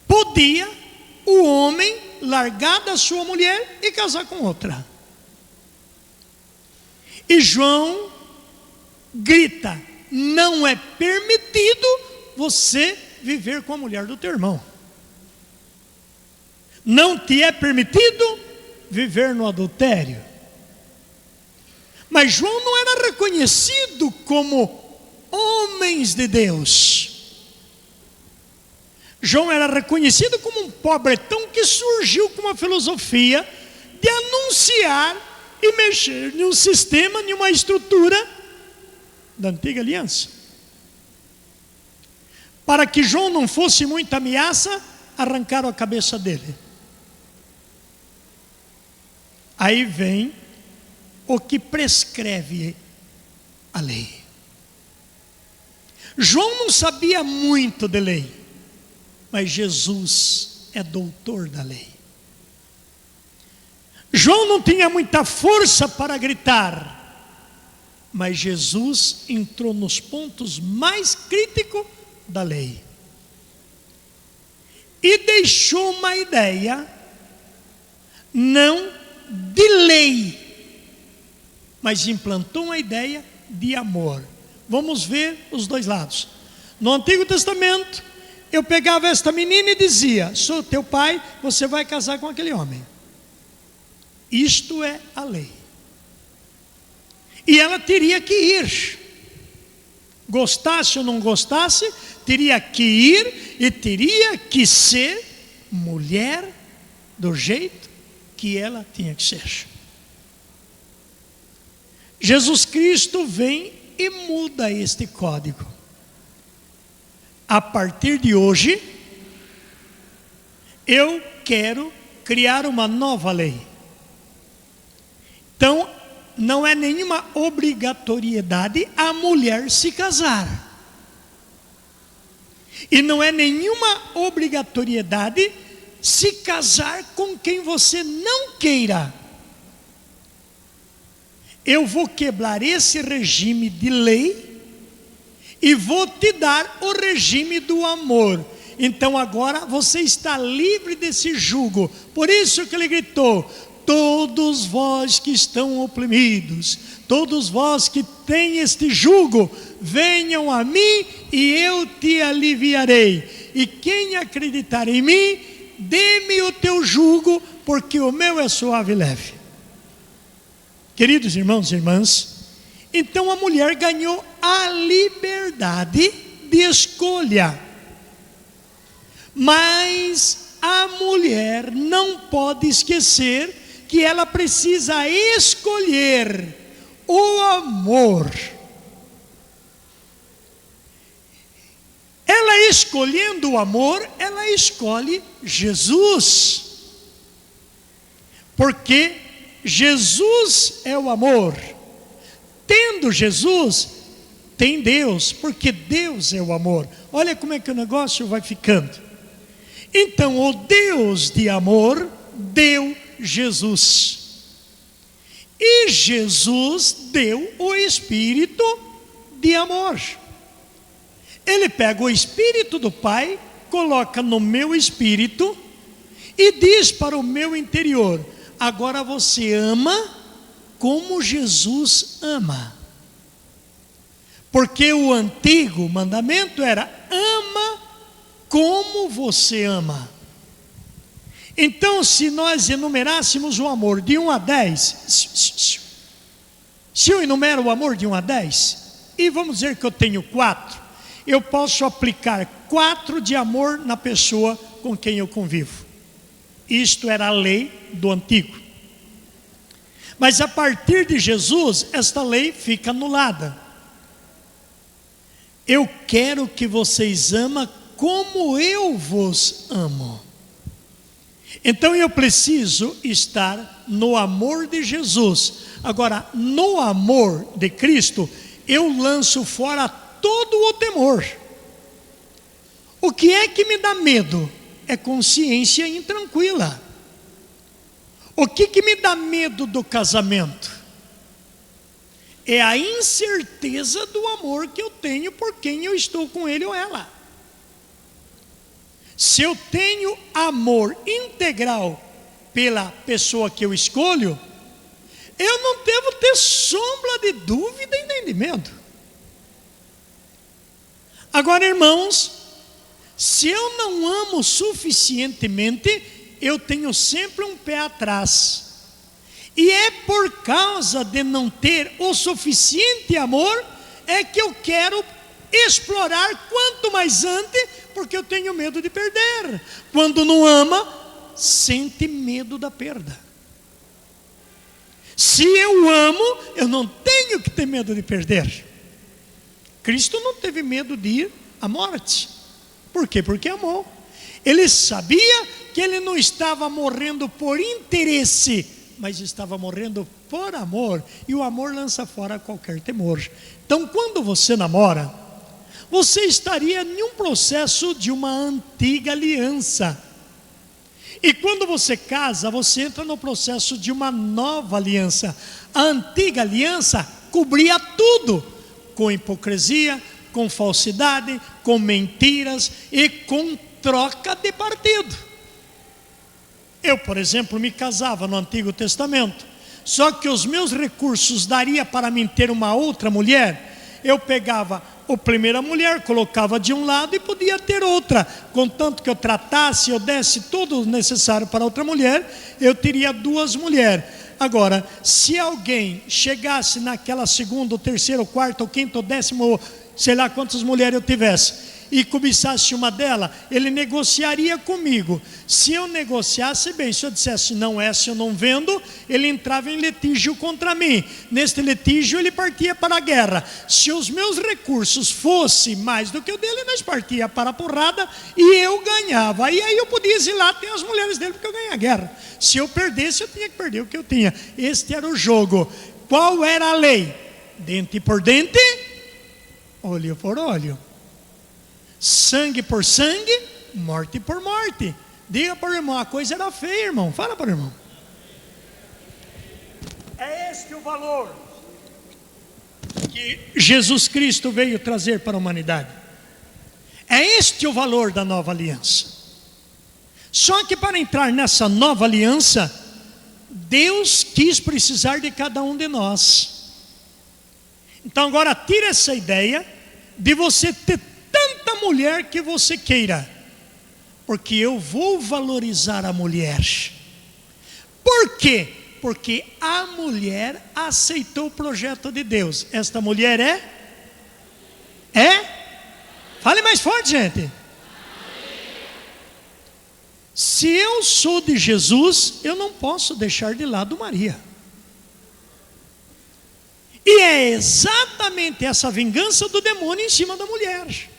podia o homem largar da sua mulher e casar com outra. E João grita: não é permitido você viver com a mulher do teu irmão. Não te é permitido viver no adultério. Mas João não era reconhecido como homens de Deus. João era reconhecido como um pobretão que surgiu com uma filosofia de anunciar e mexer em um sistema, em uma estrutura da antiga aliança. Para que João não fosse muita ameaça, arrancaram a cabeça dele. Aí vem o que prescreve a lei. João não sabia muito de lei, mas Jesus é doutor da lei. João não tinha muita força para gritar, mas Jesus entrou nos pontos mais críticos da lei e deixou uma ideia não de lei, mas implantou uma ideia de amor. Vamos ver os dois lados. No Antigo Testamento, eu pegava esta menina e dizia: sou teu pai, você vai casar com aquele homem. Isto é a lei. E ela teria que ir. Gostasse ou não gostasse, teria que ir e teria que ser mulher do jeito que ela tinha que ser. Jesus Cristo vem e muda este código. A partir de hoje, eu quero criar uma nova lei. Então, não é nenhuma obrigatoriedade a mulher se casar. E não é nenhuma obrigatoriedade se casar com quem você não queira. Eu vou quebrar esse regime de lei e vou te dar o regime do amor. Então agora você está livre desse jugo. Por isso que ele gritou: todos vós que estão oprimidos, todos vós que têm este jugo, venham a mim e eu te aliviarei. E quem acreditar em mim, dê-me o teu jugo, porque o meu é suave e leve. Queridos irmãos e irmãs, então a mulher ganhou a liberdade de escolha. Mas a mulher não pode esquecer que ela precisa escolher o amor. Ela escolhendo o amor, ela escolhe Jesus. Porque Jesus é o amor. Tendo Jesus, tem Deus, porque Deus é o amor. Olha como é que o negócio vai ficando. Então, o Deus de amor deu Jesus. E Jesus deu o Espírito de amor. Ele pega o Espírito do Pai, coloca no meu espírito e diz para o meu interior: agora você ama como Jesus ama. Porque o antigo mandamento era: ama como você ama. Então, se nós enumerássemos o amor de 1 a 10, se eu enumero o amor de 1 a 10, e vamos dizer que eu tenho 4, eu posso aplicar 4 de amor na pessoa com quem eu convivo. Isto era a lei do antigo. Mas a partir de Jesus, esta lei fica anulada. Eu quero que vocês amem como eu vos amo. Então eu preciso estar no amor de Jesus. Agora, no amor de Cristo, eu lanço fora todo o temor. O que é que me dá medo? É consciência intranquila. O que me dá medo do casamento? É a incerteza do amor que eu tenho por quem eu estou com ele ou ela. Se eu tenho amor integral pela pessoa que eu escolho, eu não devo ter sombra de dúvida e nem de medo. Agora, irmãos, se eu não amo suficientemente, eu tenho sempre um pé atrás. E é por causa de não ter o suficiente amor, é que eu quero explorar quanto mais antes, porque eu tenho medo de perder. Quando não ama, sente medo da perda. Se eu amo, eu não tenho que ter medo de perder. Cristo não teve medo de ir à morte. Por quê? Porque amou. Ele sabia que ele não estava morrendo por interesse, mas estava morrendo por amor. E o amor lança fora qualquer temor. Então, quando você namora, você estaria em um processo de uma antiga aliança. E quando você casa, você entra no processo de uma nova aliança. A antiga aliança cobria tudo, com hipocrisia, com falsidade, com mentiras e com troca de partido. Eu, por exemplo, me casava no Antigo Testamento, só que os meus recursos daria para mim ter uma outra mulher. Eu pegava a primeira mulher, colocava de um lado e podia ter outra, contanto que eu tratasse, eu desse tudo o necessário para outra mulher, eu teria 2 mulheres. Agora, se alguém chegasse naquela segunda, ou terceira, ou quarta, ou quinta, ou décima, ou sei lá quantas mulheres eu tivesse, e cobiçasse uma dela, ele negociaria comigo. Se eu negociasse bem, se eu dissesse não, essa eu não vendo, ele entrava em litígio contra mim. Neste litígio ele partia para a guerra. Se os meus recursos fossem mais do que o dele, nós partia para a porrada e eu ganhava. E aí eu podia exilar até as mulheres dele, porque eu ganhei a guerra. Se eu perdesse, eu tinha que perder o que eu tinha. Este era o jogo. Qual era a lei? Dente por dente, olho por olho. Sangue por sangue, morte por morte. Diga para o irmão, a coisa era feia, irmão. Fala para o irmão. É este o valor que Jesus Cristo veio trazer para a humanidade. É este o valor da nova aliança. Só que para entrar nessa nova aliança, Deus quis precisar de cada um de nós. Então agora tira essa ideia de você ter tanta mulher que você queira, porque eu vou valorizar a mulher. Por quê? Porque a mulher aceitou o projeto de Deus. Esta mulher é? Fale mais forte, gente. Se eu sou de Jesus, eu não posso deixar de lado Maria. E é exatamente essa vingança do demônio em cima da mulher.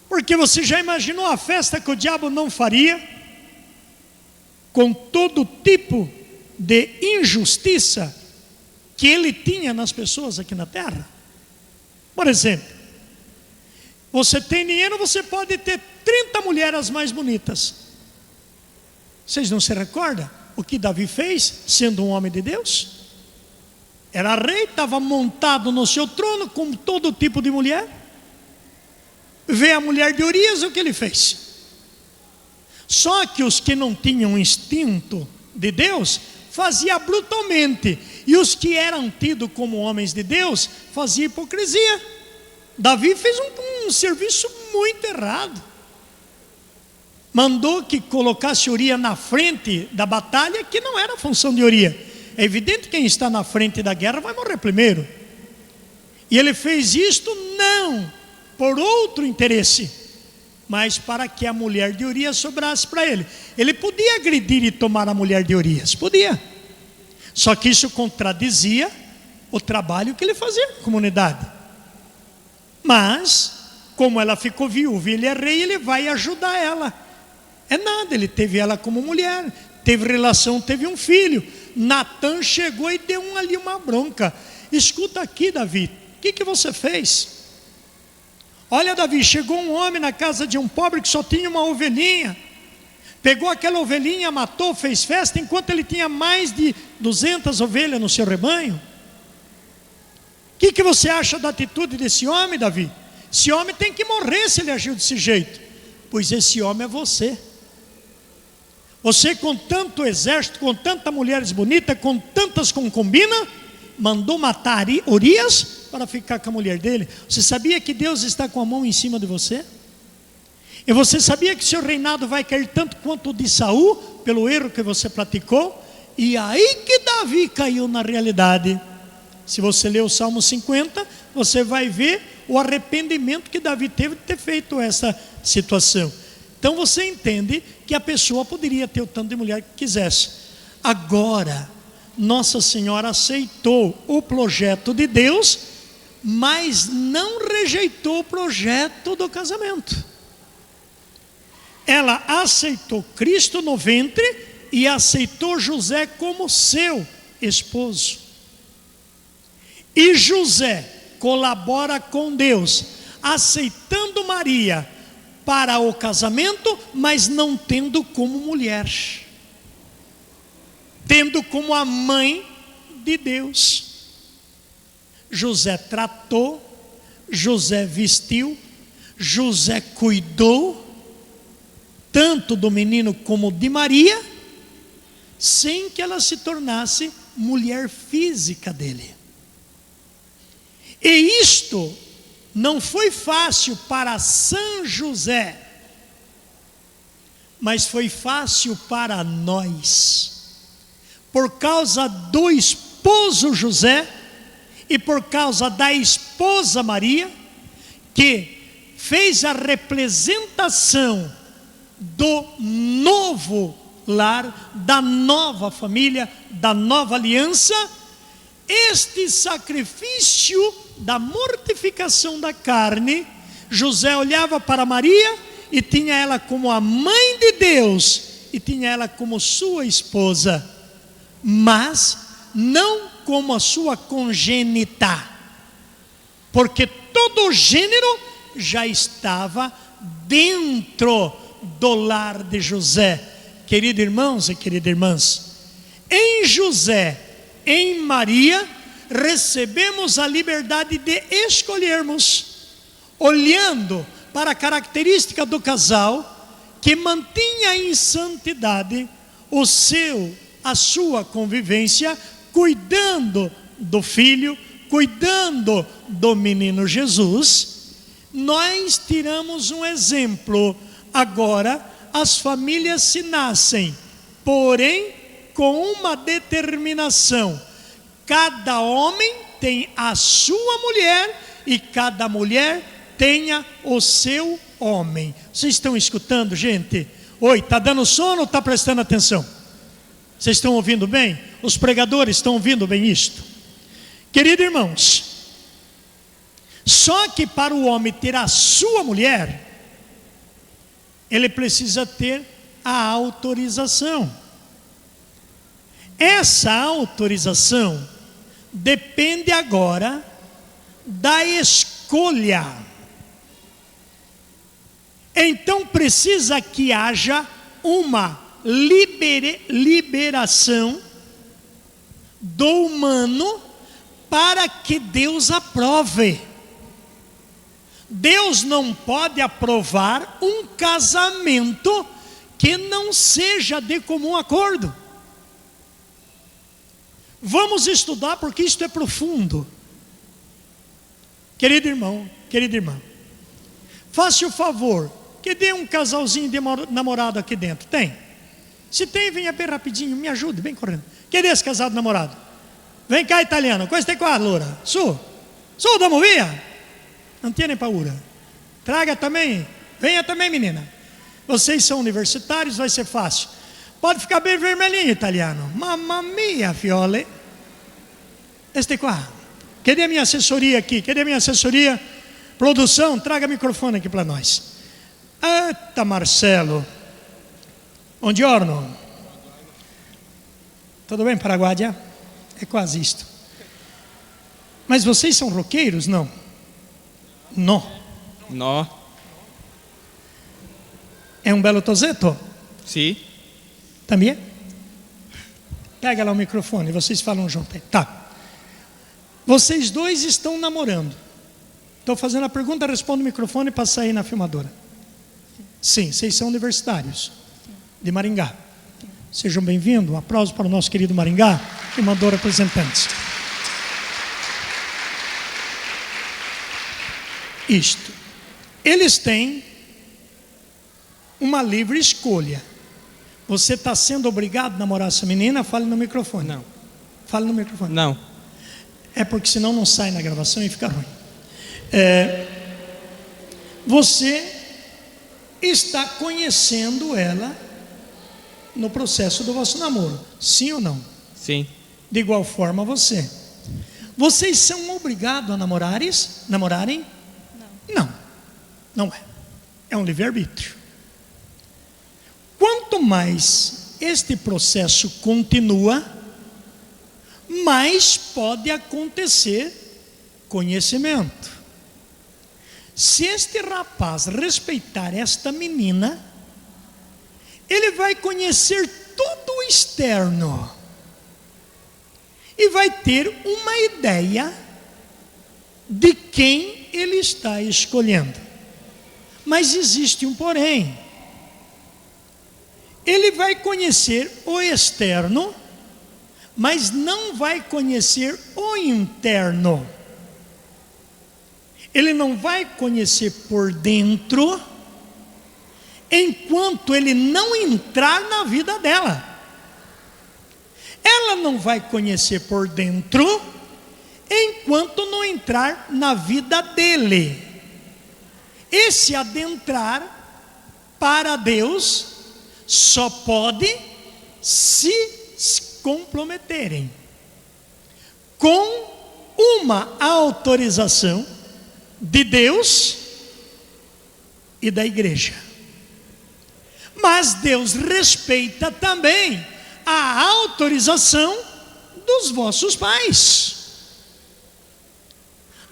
Porque você já imaginou a festa que o diabo não faria? com todo tipo de injustiça que ele tinha nas pessoas aqui na terra. Por exemplo, você tem dinheiro, você pode ter 30 mulheres mais bonitas. Vocês não se recordam o que Davi fez, sendo um homem de Deus? Era rei, estava montado no seu trono com todo tipo de mulher. Vê a mulher de Urias, o que ele fez? Só que os que não tinham instinto de Deus, fazia brutalmente. E os que eram tidos como homens de Deus, faziam hipocrisia. Davi fez um serviço muito errado. Mandou que colocasse Urias na frente da batalha, que não era a função de Urias. É evidente que quem está na frente da guerra vai morrer primeiro. E ele fez isto não por outro interesse, mas para que a mulher de Urias sobrasse para ele. Ele podia agredir e tomar a mulher de Urias, podia. Só que isso contradizia o trabalho que ele fazia na comunidade. Mas, como ela ficou viúva e ele é rei, ele vai ajudar ela. É nada, ele teve ela como mulher, teve relação, teve um filho. Natan chegou e deu ali uma bronca. Escuta aqui, Davi, o que você fez? Olha, Davi, chegou um homem na casa de um pobre que só tinha uma ovelhinha. Pegou aquela ovelhinha, matou, fez festa, enquanto ele tinha mais de 200 ovelhas no seu rebanho. O que você acha da atitude desse homem, Davi? Esse homem tem que morrer se ele agiu desse jeito. Pois esse homem é você. Você, com tanto exército, com tantas mulheres bonitas, com tantas concubinas, mandou matar Urias para ficar com a mulher dele. Você sabia que Deus está com a mão em cima de você? E você sabia que seu reinado vai cair tanto quanto o de Saul, pelo erro que você praticou? E aí que Davi caiu na realidade. Se você ler o Salmo 50, você vai ver o arrependimento que Davi teve de ter feito essa situação. Então você entende que a pessoa poderia ter o tanto de mulher que quisesse. Agora, Nossa Senhora aceitou o projeto de Deus, mas não rejeitou o projeto do casamento. Ela aceitou Cristo no ventre e aceitou José como seu esposo. E José colabora com Deus, aceitando Maria para o casamento, mas não tendo como mulher, tendo como a mãe de Deus. José tratou, José vestiu, José cuidou, tanto do menino como de Maria, sem que ela se tornasse mulher física dele. E isto não foi fácil para São José, mas foi fácil para nós, por causa do esposo José e por causa da esposa Maria, que fez a representação do novo lar, da nova família, da nova aliança. Este sacrifício da mortificação da carne, José olhava para Maria e tinha ela como a mãe de Deus e tinha ela como sua esposa, mas não como a sua congênita, porque todo o gênero já estava dentro do lar de José. Queridos irmãos e queridas irmãs, em José, em Maria, recebemos a liberdade de escolhermos, olhando para a característica do casal que mantinha em santidade a sua convivência, cuidando do filho, cuidando do menino Jesus. Nós tiramos um exemplo. Agora as famílias se nascem, porém com uma determinação: cada homem tem a sua mulher e cada mulher tenha o seu homem. Vocês estão escutando, gente? Oi, está dando sono ou está prestando atenção? Vocês estão ouvindo bem? Os pregadores estão ouvindo bem isto? Queridos irmãos, só que para o homem ter a sua mulher, ele precisa ter a autorização. Essa autorização depende agora da escolha. Então precisa que haja uma liberação do humano para que Deus aprove. Deus não pode aprovar um casamento que não seja de comum acordo. Vamos estudar porque isto é profundo. Querido irmão, querida irmã, faça o favor, que dê um casalzinho de namorado aqui dentro. Tem? Se tem, venha bem rapidinho, me ajude, bem correndo. Cadê esse casado namorado? Vem cá, italiano, queste qua allora, su da movia, não tiene paura. Traga também, venha também, menina. Vocês são universitários, vai ser fácil. Pode ficar bem vermelhinho, italiano. Mamma mia, fiole. Este qua. Cadê a minha assessoria aqui? Cadê a minha assessoria? Produção, traga microfone aqui para nós. Eita, Marcelo. Buongiorno. Tudo bem, Paraguaia? É quase isto. Mas vocês são roqueiros? Não. Não. No. É um belo toseto? Sì. Também? Pega lá o microfone, vocês falam junto. Tá. Vocês dois estão namorando. Estou fazendo a pergunta, responde o microfone para sair na filmadora. Sim, vocês são universitários de Maringá. Sejam bem-vindos. Um aplauso para o nosso querido Maringá, que mandou representantes. Isto. Eles têm uma livre escolha. Você está sendo obrigado a namorar essa menina? Fale no microfone. Não. Fale no microfone. Não. É porque senão não sai na gravação e fica ruim. Você está conhecendo ela no processo do vosso namoro. Sim ou não? Sim. De igual forma você. Vocês são obrigados a namorarem? Não. Não é. É um livre-arbítrio. Quanto mais este processo continua, mais pode acontecer conhecimento. Se este rapaz respeitar esta menina, ele vai conhecer todo o externo e vai ter uma ideia de quem ele está escolhendo. Mas existe um porém. Ele vai conhecer o externo, mas não vai conhecer o interno. Ele não vai conhecer por dentro, enquanto ele não entrar na vida dela. Ela não vai conhecer por dentro, enquanto não entrar na vida dele. Esse adentrar para Deus só pode se comprometerem com uma autorização de Deus e da igreja. Mas Deus respeita também a autorização dos vossos pais.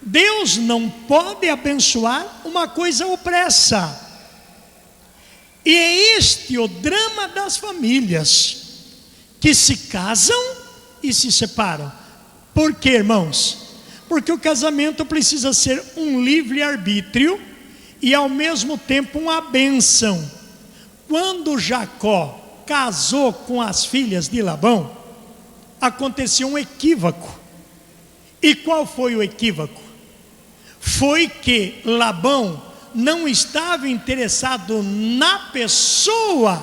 Deus não pode abençoar uma coisa opressa. E é este o drama das famílias que se casam e se separam. Por quê, irmãos? Porque o casamento precisa ser um livre-arbítrio e ao mesmo tempo uma bênção. Quando Jacó casou com as filhas de Labão, aconteceu um equívoco. E qual foi o equívoco? Foi que Labão não estava interessado na pessoa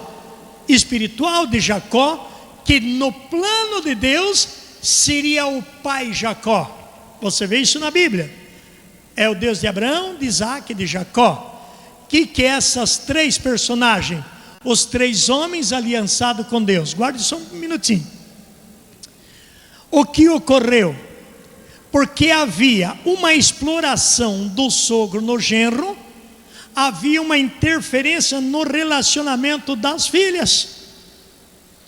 espiritual de Jacó, que no plano de Deus seria o pai Jacó. Você vê isso na Bíblia. É o Deus de Abraão, de Isaac e de Jacó. Que é essas três personagens? Os três homens aliançados com Deus. Guarde só um minutinho. O que ocorreu? Porque havia uma exploração do sogro no genro, havia uma interferência no relacionamento das filhas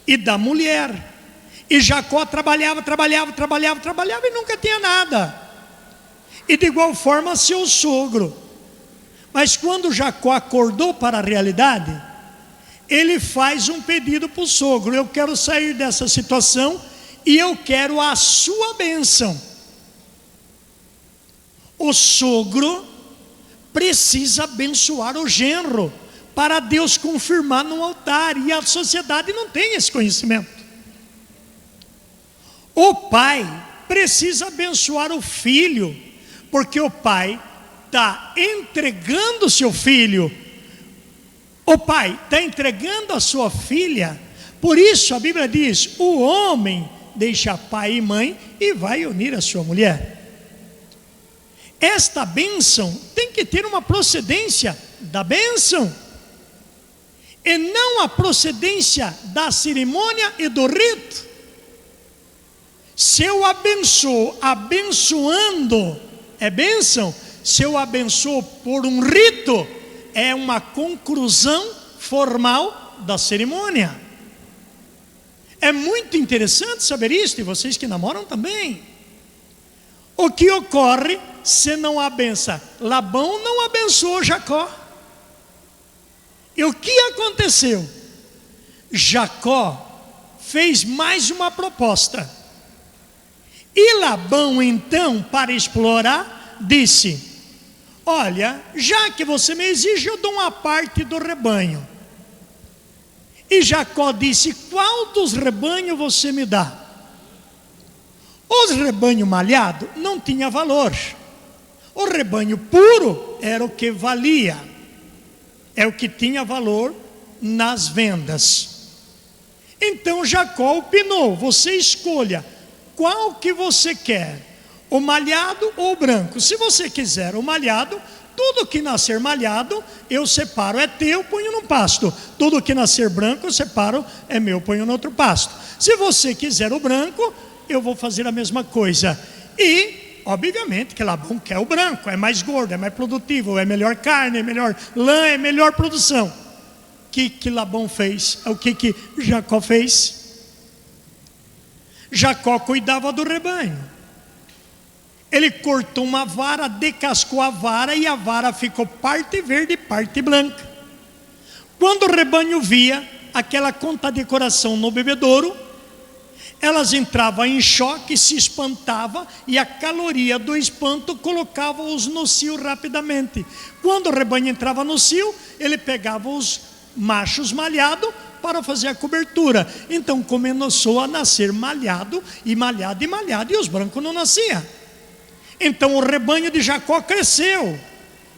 e da mulher. E Jacó trabalhava e nunca tinha nada. E de igual forma seu sogro. Mas quando Jacó acordou para a realidade, ele faz um pedido para o sogro: eu quero sair dessa situação e eu quero a sua bênção. O sogro precisa abençoar o genro para Deus confirmar no altar, e a sociedade não tem esse conhecimento. O pai precisa abençoar o filho, porque o pai está entregando seu filho, o pai está entregando a sua filha. Por isso a Bíblia diz: o homem deixa pai e mãe e vai unir a sua mulher. Esta bênção tem que ter uma procedência da bênção, e não a procedência da cerimônia e do rito. Se eu abençoo abençoando, é bênção. Se eu abençoo por um rito, é uma conclusão formal da cerimônia. É muito interessante saber isso, e vocês que namoram também. O que ocorre se não abençoa? Labão não abençoou Jacó. E o que aconteceu? Jacó fez mais uma proposta. E Labão então, para explorar, disse: olha, já que você me exige, eu dou uma parte do rebanho. E Jacó disse: qual dos rebanhos você me dá? Os rebanhos malhados não tinha valor. O rebanho puro era o que valia, é o que tinha valor nas vendas. Então Jacó opinou: você escolha qual que você quer, o malhado ou o branco. Se você quiser o malhado, tudo que nascer malhado eu separo, é teu, ponho no pasto. Tudo que nascer branco eu separo, é meu, ponho no outro pasto. Se você quiser o branco, eu vou fazer a mesma coisa. E obviamente que Labão quer o branco, é mais gordo, é mais produtivo, é melhor carne, é melhor lã, é melhor produção. O que Labão fez? O que Jacó fez? Jacó cuidava do rebanho. Ele cortou uma vara, descascou a vara, e a vara ficou parte verde e parte branca. Quando o rebanho via aquela condecoração no bebedouro, elas entravam em choque, se espantavam, e a caloria do espanto colocava-os no cio rapidamente. Quando o rebanho entrava no cio, ele pegava os machos malhados para fazer a cobertura. Então começou a nascer malhado, e malhado, e malhado, e os brancos não nasciam. Então o rebanho de Jacó cresceu,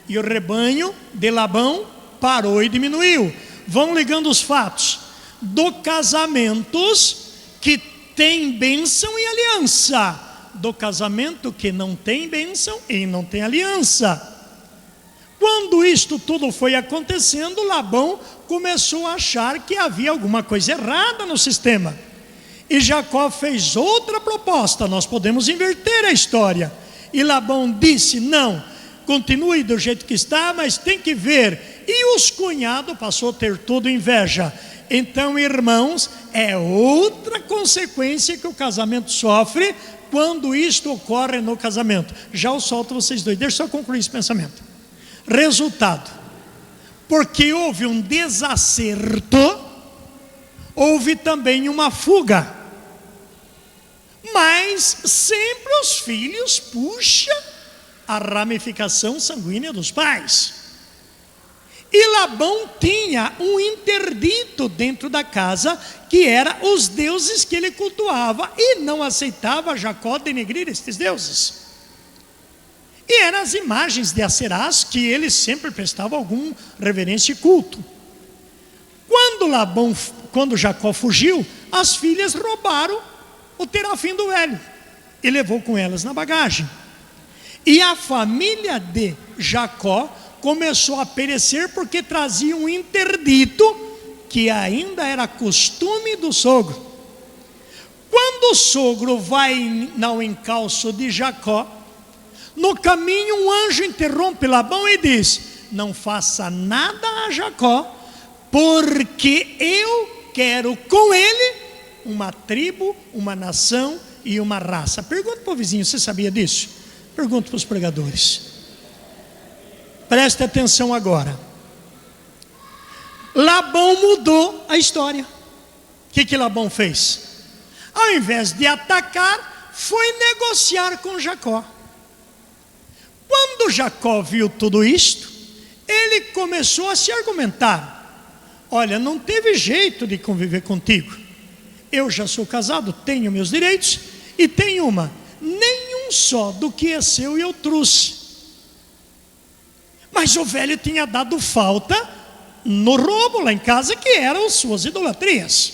e o rebanho de Labão parou e diminuiu. Vão ligando os fatos do casamentos que tem bênção e aliança, do casamento que não tem bênção e não tem aliança. Quando isto tudo foi acontecendo, Labão começou a achar que havia alguma coisa errada no sistema. E Jacó fez outra proposta: nós podemos inverter a história. E Labão disse: não, continue do jeito que está, mas tem que ver. E os cunhados passou a ter tudo inveja. Então, irmãos, é outra consequência que o casamento sofre quando isto ocorre no casamento. Já eu solto vocês dois, deixa eu só concluir esse pensamento. Resultado: porque houve um desacerto, houve também uma fuga. Mas sempre os filhos puxam a ramificação sanguínea dos pais. E Labão tinha um interdito dentro da casa, que era os deuses que ele cultuava, e não aceitava Jacó denegrir estes deuses. E eram as imagens de Aserás que ele sempre prestava algum reverência e culto. Quando Jacó fugiu, as filhas roubaram o terafim do velho e levou com elas na bagagem. E a família de Jacó começou a perecer, porque trazia um interdito que ainda era costume do sogro. Quando o sogro vai ao encalço de Jacó, no caminho um anjo interrompe Labão e diz: não faça nada a Jacó, porque eu quero com ele uma tribo, uma nação e uma raça. Pergunta para o vizinho, você sabia disso? Pergunta para os pregadores. Preste atenção agora. Labão mudou a história. O que Labão fez? Ao invés de atacar, foi negociar com Jacó. Quando Jacó viu tudo isto, ele começou a se argumentar: olha, não teve jeito de conviver contigo. Eu já sou casado, tenho meus direitos, e tenho nenhum só do que é seu eu trouxe. Mas o velho tinha dado falta no roubo lá em casa, que eram suas idolatrias.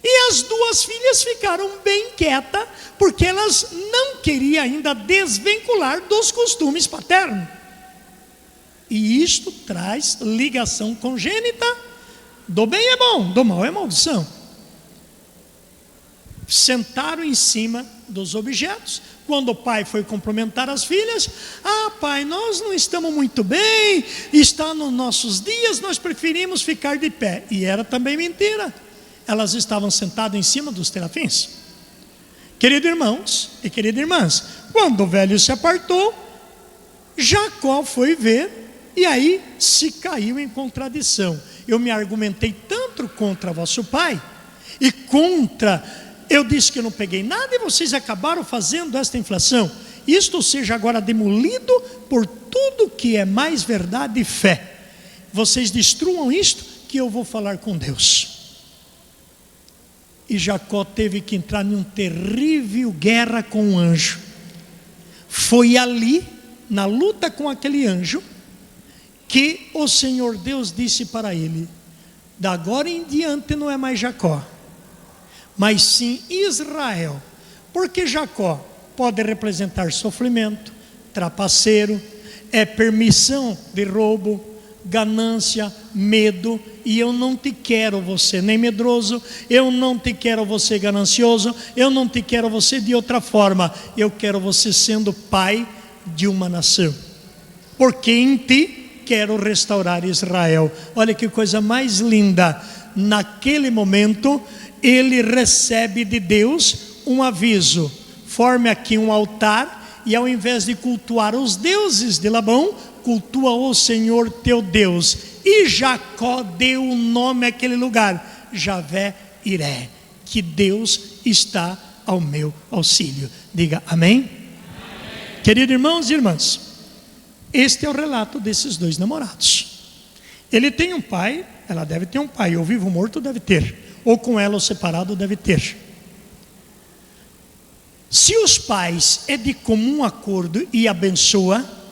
E as duas filhas ficaram bem quietas, porque elas não queriam ainda desvincular dos costumes paternos. E isto traz ligação congênita. Do bem é bom, do mal é maldição. Sentaram em cima dos objetos. Quando o pai foi cumprimentar as filhas: ah, pai, nós não estamos muito bem, está nos nossos dias, nós preferimos ficar de pé. E era também mentira. Elas estavam sentadas em cima dos terafins. Queridos irmãos e queridas irmãs, quando o velho se apartou, Jacó foi ver, e aí se caiu em contradição. Eu me argumentei tanto contra vosso pai, e eu disse que eu não peguei nada, e vocês acabaram fazendo esta inflação. Isto seja agora demolido por tudo que é mais verdade e fé. Vocês destruam isto, que eu vou falar com Deus. E Jacó teve que entrar em uma terrível guerra com o anjo. Foi ali, na luta com aquele anjo, que o Senhor Deus disse para ele: da agora em diante não é mais Jacó, mas sim Israel. Porque Jacó pode representar sofrimento, trapaceiro, permissão de roubo, ganância, medo. E eu não te quero você nem medroso, eu não te quero você ganancioso, eu não te quero você de outra forma. Eu quero você sendo pai de uma nação, porque em ti quero restaurar Israel. Olha que coisa mais linda. Naquele momento ele recebe de Deus um aviso: forme aqui um altar, e ao invés de cultuar os deuses de Labão, cultua o Senhor teu Deus. E Jacó deu o nome àquele lugar, Javé-Iré, que Deus está ao meu auxílio. Diga amém? Amém. Queridos irmãos e irmãs, este é o relato desses dois namorados. Ele tem um pai, ela deve ter um pai, ou vivo ou morto deve ter, ou com ela ou separado deve ter. Se os pais é de comum acordo e abençoa,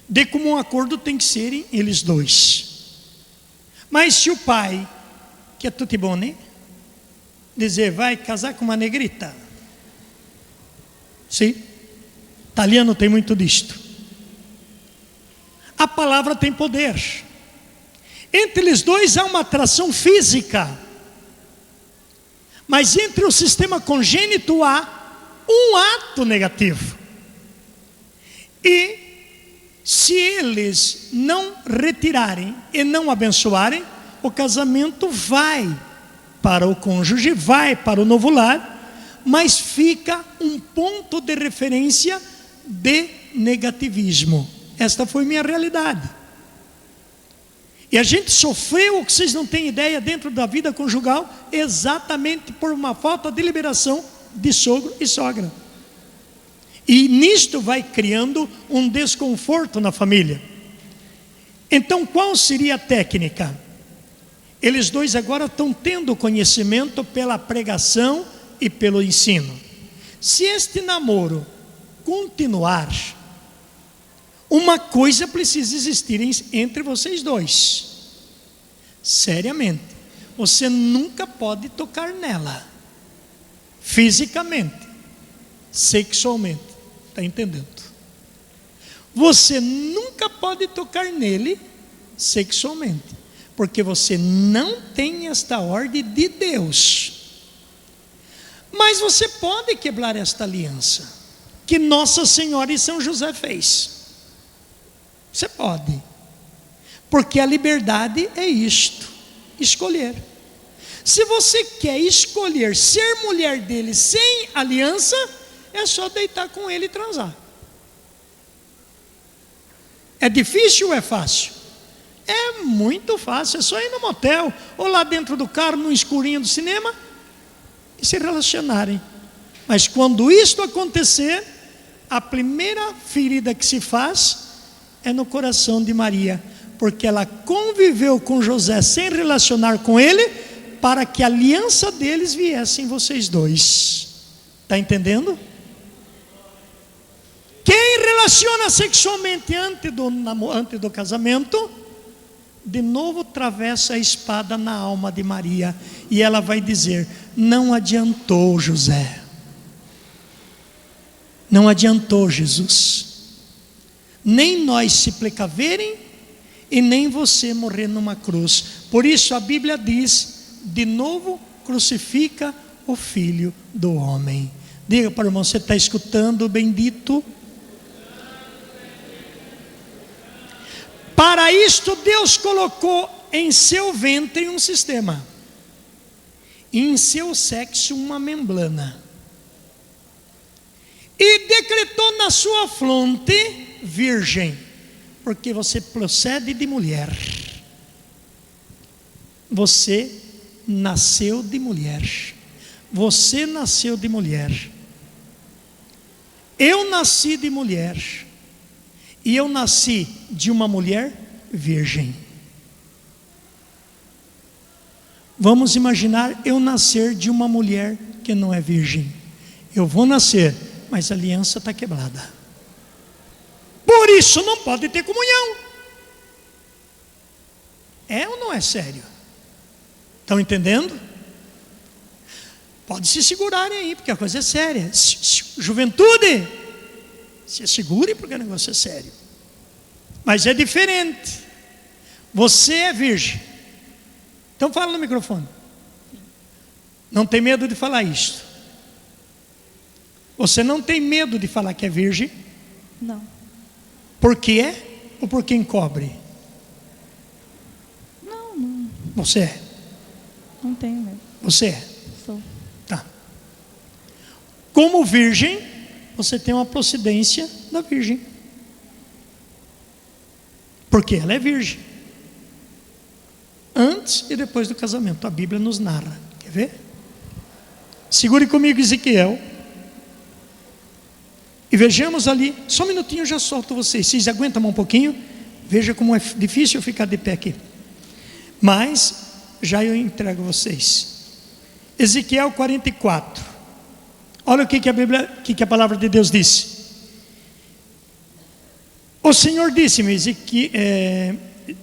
de comum acordo tem que serem eles dois. Mas se o pai, que é tutti bone, dizer vai casar com uma negrita, sim, italiano tem muito disto. A palavra tem poder. Entre eles dois há uma atração física, mas entre o sistema congênito há um ato negativo. E se eles não retirarem e não abençoarem, o casamento vai para o cônjuge, vai para o novo lar, mas fica um ponto de referência de negativismo. Esta foi minha realidade. E a gente sofreu, o que vocês não têm ideia, dentro da vida conjugal, exatamente por uma falta de liberação de sogro e sogra. E nisto vai criando um desconforto na família. Então qual seria a técnica? Eles dois agora estão tendo conhecimento pela pregação e pelo ensino. Se este namoro continuar, uma coisa precisa existir entre vocês dois. Seriamente, você nunca pode tocar nela, fisicamente, sexualmente. Está entendendo? Você nunca pode tocar nele sexualmente, porque você não tem esta ordem de Deus. Mas você pode quebrar esta aliança que Nossa Senhora e São José fez. Você pode, porque a liberdade é isto: escolher. Se você quer escolher ser mulher dele sem aliança, é só deitar com ele e transar. É difícil ou é fácil? É muito fácil, é só ir no motel, ou lá dentro do carro, no escurinho do cinema, e se relacionarem. Mas quando isto acontecer, a primeira ferida que se faz é no coração de Maria, porque ela conviveu com José sem relacionar com ele, para que a aliança deles viesse em vocês dois. Está entendendo? Quem relaciona sexualmente antes do casamento, de novo atravessa a espada na alma de Maria, e ela vai dizer: não adiantou, José, não adiantou, Jesus, nem nós se precaverem e nem você morrer numa cruz. Por isso a Bíblia diz: de novo crucifica o Filho do Homem. Diga para o irmão: você está escutando, bendito? Para isto Deus colocou em seu ventre um sistema, e em seu sexo uma membrana, e decretou na sua fronte virgem, porque você procede de mulher. Você nasceu de mulher. Você nasceu de mulher. Eu nasci de mulher. E eu nasci de uma mulher virgem. Vamos imaginar eu nascer de uma mulher que não é virgem. Eu vou nascer, mas a aliança está quebrada. Por isso não pode ter comunhão. É ou não é sério? Estão entendendo? Pode se segurarem aí, porque a coisa é séria. Juventude, se segure, porque o negócio é sério. Mas é diferente. Você é virgem. Então fala no microfone. Não tem medo de falar isso. Você não tem medo de falar que é virgem? Não. Por que é? Ou por quem cobre? Não. Você é? Não tenho medo. Você é? Sou. Tá. Como virgem, você tem uma procedência da virgem. Porque ela é virgem. Antes e depois do casamento. A Bíblia nos narra. Quer ver? Segure comigo Ezequiel. E vejamos ali. Só um minutinho, eu já solto vocês. Vocês aguentam um pouquinho? Veja como é difícil ficar de pé aqui. Mas já eu entrego vocês. Ezequiel 44. Olha o que a Bíblia, o que a palavra de Deus disse. O Senhor disse-me,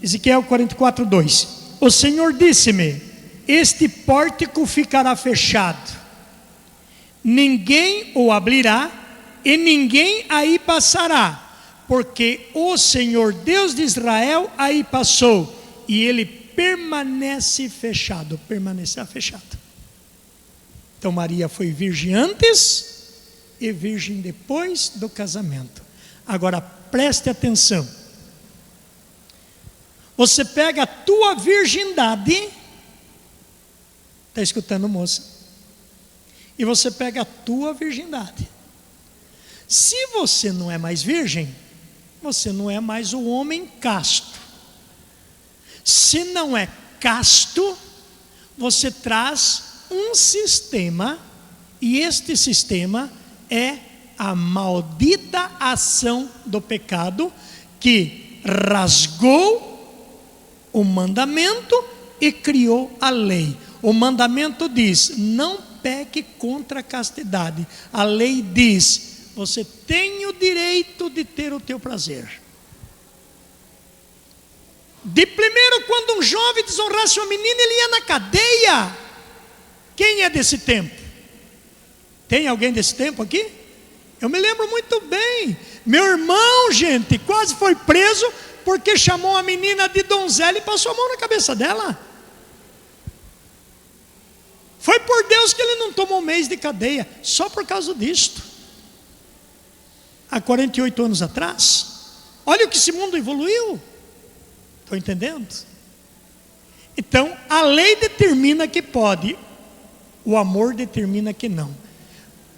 Ezequiel 44, 2. O Senhor disse-me: este pórtico ficará fechado, ninguém o abrirá, e ninguém aí passará, porque o Senhor Deus de Israel aí passou, e ele permanece fechado, permanecerá fechado. Então Maria foi virgem antes e virgem depois do casamento. Agora preste atenção. Você pega a tua virgindade, está escutando, moça? E você pega a tua virgindade. Se você não é mais virgem, você não é mais o homem casto. Se não é casto, você traz um sistema, e este sistema é a maldita ação do pecado, que rasgou o mandamento e criou a lei. O mandamento diz: não peque contra a castidade. A lei diz: você tem o direito de ter o teu prazer. De primeiro, quando um jovem desonrasse uma menina, ele ia na cadeia. Quem é desse tempo? Tem alguém desse tempo aqui? Eu me lembro muito bem. Meu irmão, gente, quase foi preso porque chamou a menina de donzela e passou a mão na cabeça dela. Foi por Deus que ele não tomou um mês de cadeia, só por causa disto. Há 48 anos atrás. Olha o que esse mundo evoluiu. Estão entendendo? Então, a lei determina que pode, o amor determina que não.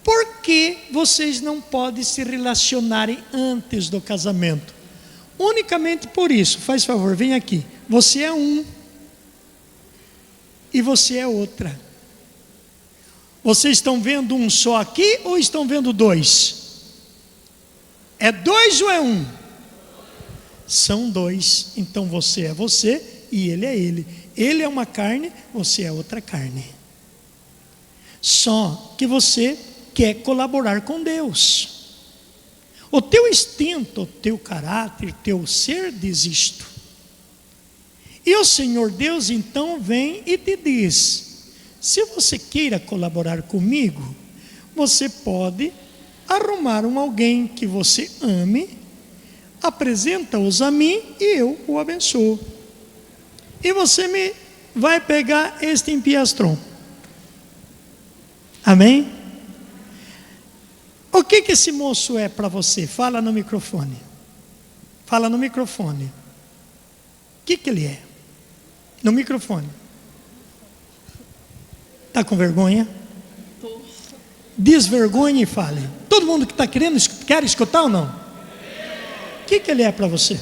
Por que vocês não podem se relacionarem antes do casamento? Unicamente por isso. Faz favor, vem aqui. Você é um e você é outra. Vocês estão vendo um só aqui ou estão vendo dois? É dois ou é um? São dois. Então você é você e ele é ele. Ele é uma carne, você é outra carne. Só que você quer colaborar com Deus. O teu instinto, o teu caráter, teu ser diz isto. E o Senhor Deus então vem e te diz: se você queira colaborar comigo, você pode arrumar alguém que você ame, apresenta-os a mim e eu o abençoo. E você me vai pegar este empiastrão. Amém? O que esse moço é para você? Fala no microfone. Fala no microfone. O que ele é? No microfone. Está com vergonha? Desvergonhe e fale. Todo mundo que está querendo, quer escutar ou não? O que ele é para você?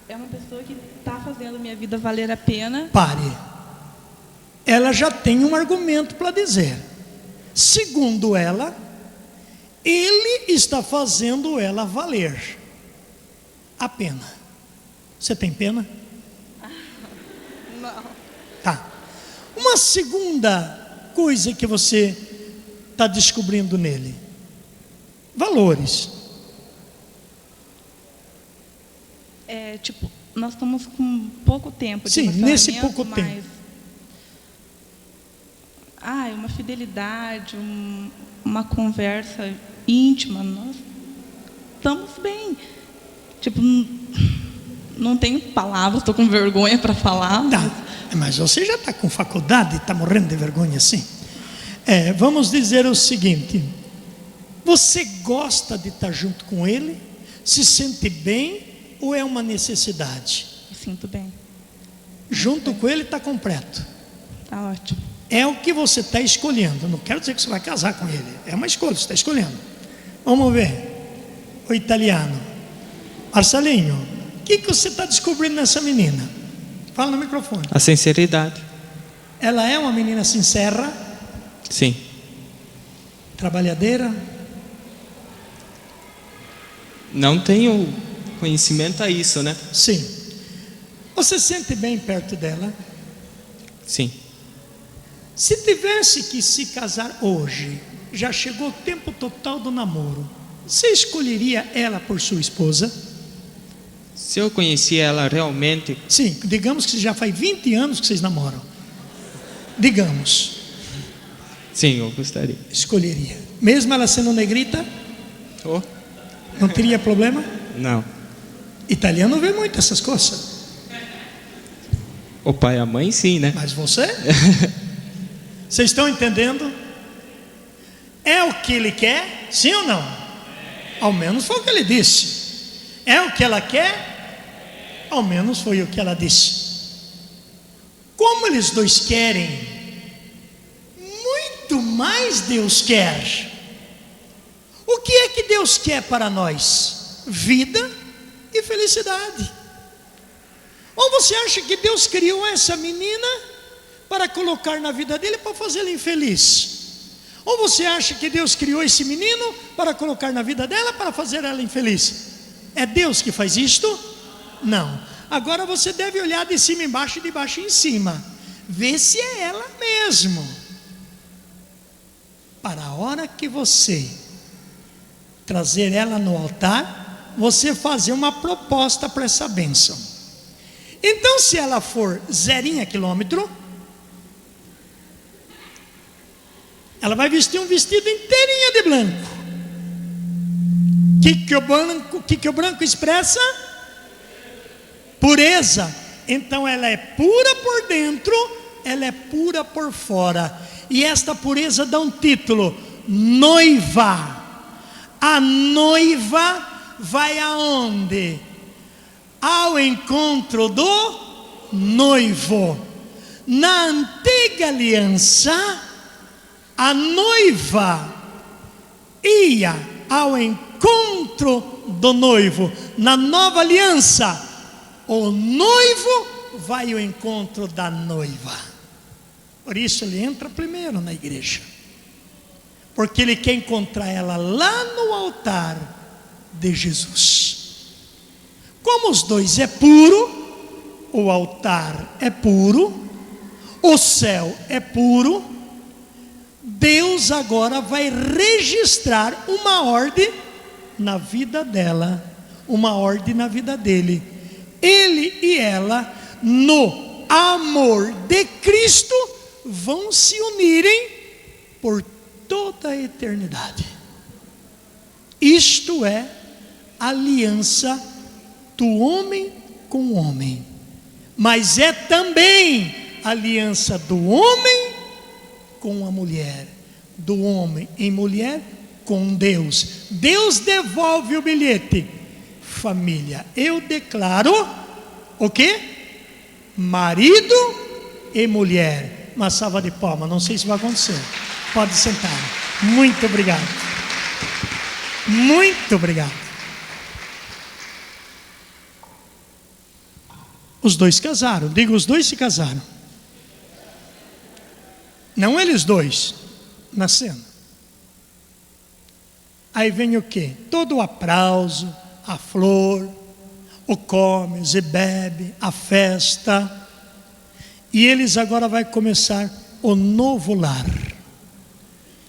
É uma pessoa que está fazendo minha vida valer a pena. Pare. Ela já tem um argumento para dizer. Segundo ela, ele está fazendo ela valer a pena. Você tem pena? Não. Tá. Uma segunda coisa que você está descobrindo nele: valores. Nós estamos com pouco tempo de Sim, nesse pouco mas... tempo. Uma fidelidade, uma conversa íntima. Nós estamos bem. Não tenho palavras, estou com vergonha para falar. Tá. Mas você já está com faculdade e está morrendo de vergonha assim? Vamos dizer o seguinte: você gosta de estar junto com ele? Se sente bem ou é uma necessidade? Me sinto bem. Junto com ele está completo. Está ótimo. É o que você está escolhendo. Não quero dizer que você vai casar com ele. É uma escolha, você está escolhendo. Vamos ver. O italiano. Marcelinho, o que você está descobrindo nessa menina? Fala no microfone. A sinceridade. Ela é uma menina sincera? Sim. Trabalhadeira? Não tenho conhecimento a isso, né? Sim. Você se sente bem perto dela? Sim. Se tivesse que se casar hoje, já chegou o tempo total do namoro, você escolheria ela por sua esposa? Se eu conheci ela realmente... Sim, digamos que já faz 20 anos que vocês namoram. Digamos. Sim, eu gostaria. Escolheria. Mesmo ela sendo negrita? Oh, Não teria problema? não. Italiano vê muito essas coisas. O pai e a mãe, sim, né? Mas você? Vocês estão entendendo? É o que ele quer? Sim ou não? Ao menos foi o que ele disse. É o que ela quer? Ao menos foi o que ela disse. Como eles dois querem, muito mais Deus quer. O que é que Deus quer para nós? Vida e felicidade. Ou você acha que Deus criou essa menina para colocar na vida dele para fazê-la infeliz? Ou você acha que Deus criou esse menino para colocar na vida dela para fazer ela infeliz? É Deus que faz isto? Não. Agora você deve olhar de cima embaixo e de baixo em cima, ver se é ela mesmo, para a hora que você trazer ela no altar, você fazer uma proposta para essa bênção. Então, se ela for 0 quilômetro, ela vai vestir um vestido inteirinho de branco. Que o branco expressa? Pureza. Então ela é pura por dentro, ela é pura por fora. E esta pureza dá um título: noiva. A noiva vai aonde? Ao encontro do noivo. Na antiga aliança, a noiva ia ao encontro do noivo. Na nova aliança, o noivo vai ao encontro da noiva. Por isso ele entra primeiro na igreja, porque ele quer encontrar ela lá no altar de Jesus. Como os dois é puro, o altar é puro, o céu é puro, Deus agora vai registrar uma ordem na vida dela, uma ordem na vida dele. Ele e ela, no amor de Cristo, vão se unirem por toda a eternidade. Isto é aliança do homem com o homem, mas é também aliança do homem com a mulher, do homem em mulher com Deus. Deus devolve o bilhete. Família, eu declaro o quê? Marido e mulher. Uma salva de palmas, não sei se vai acontecer. Pode sentar. Muito obrigado. Muito obrigado. Os dois casaram. Diga, os dois se casaram. Não eles dois, nascendo. Aí vem o quê? Todo o aplauso, a flor, o come, se bebe, a festa. E eles agora vai começar o novo lar.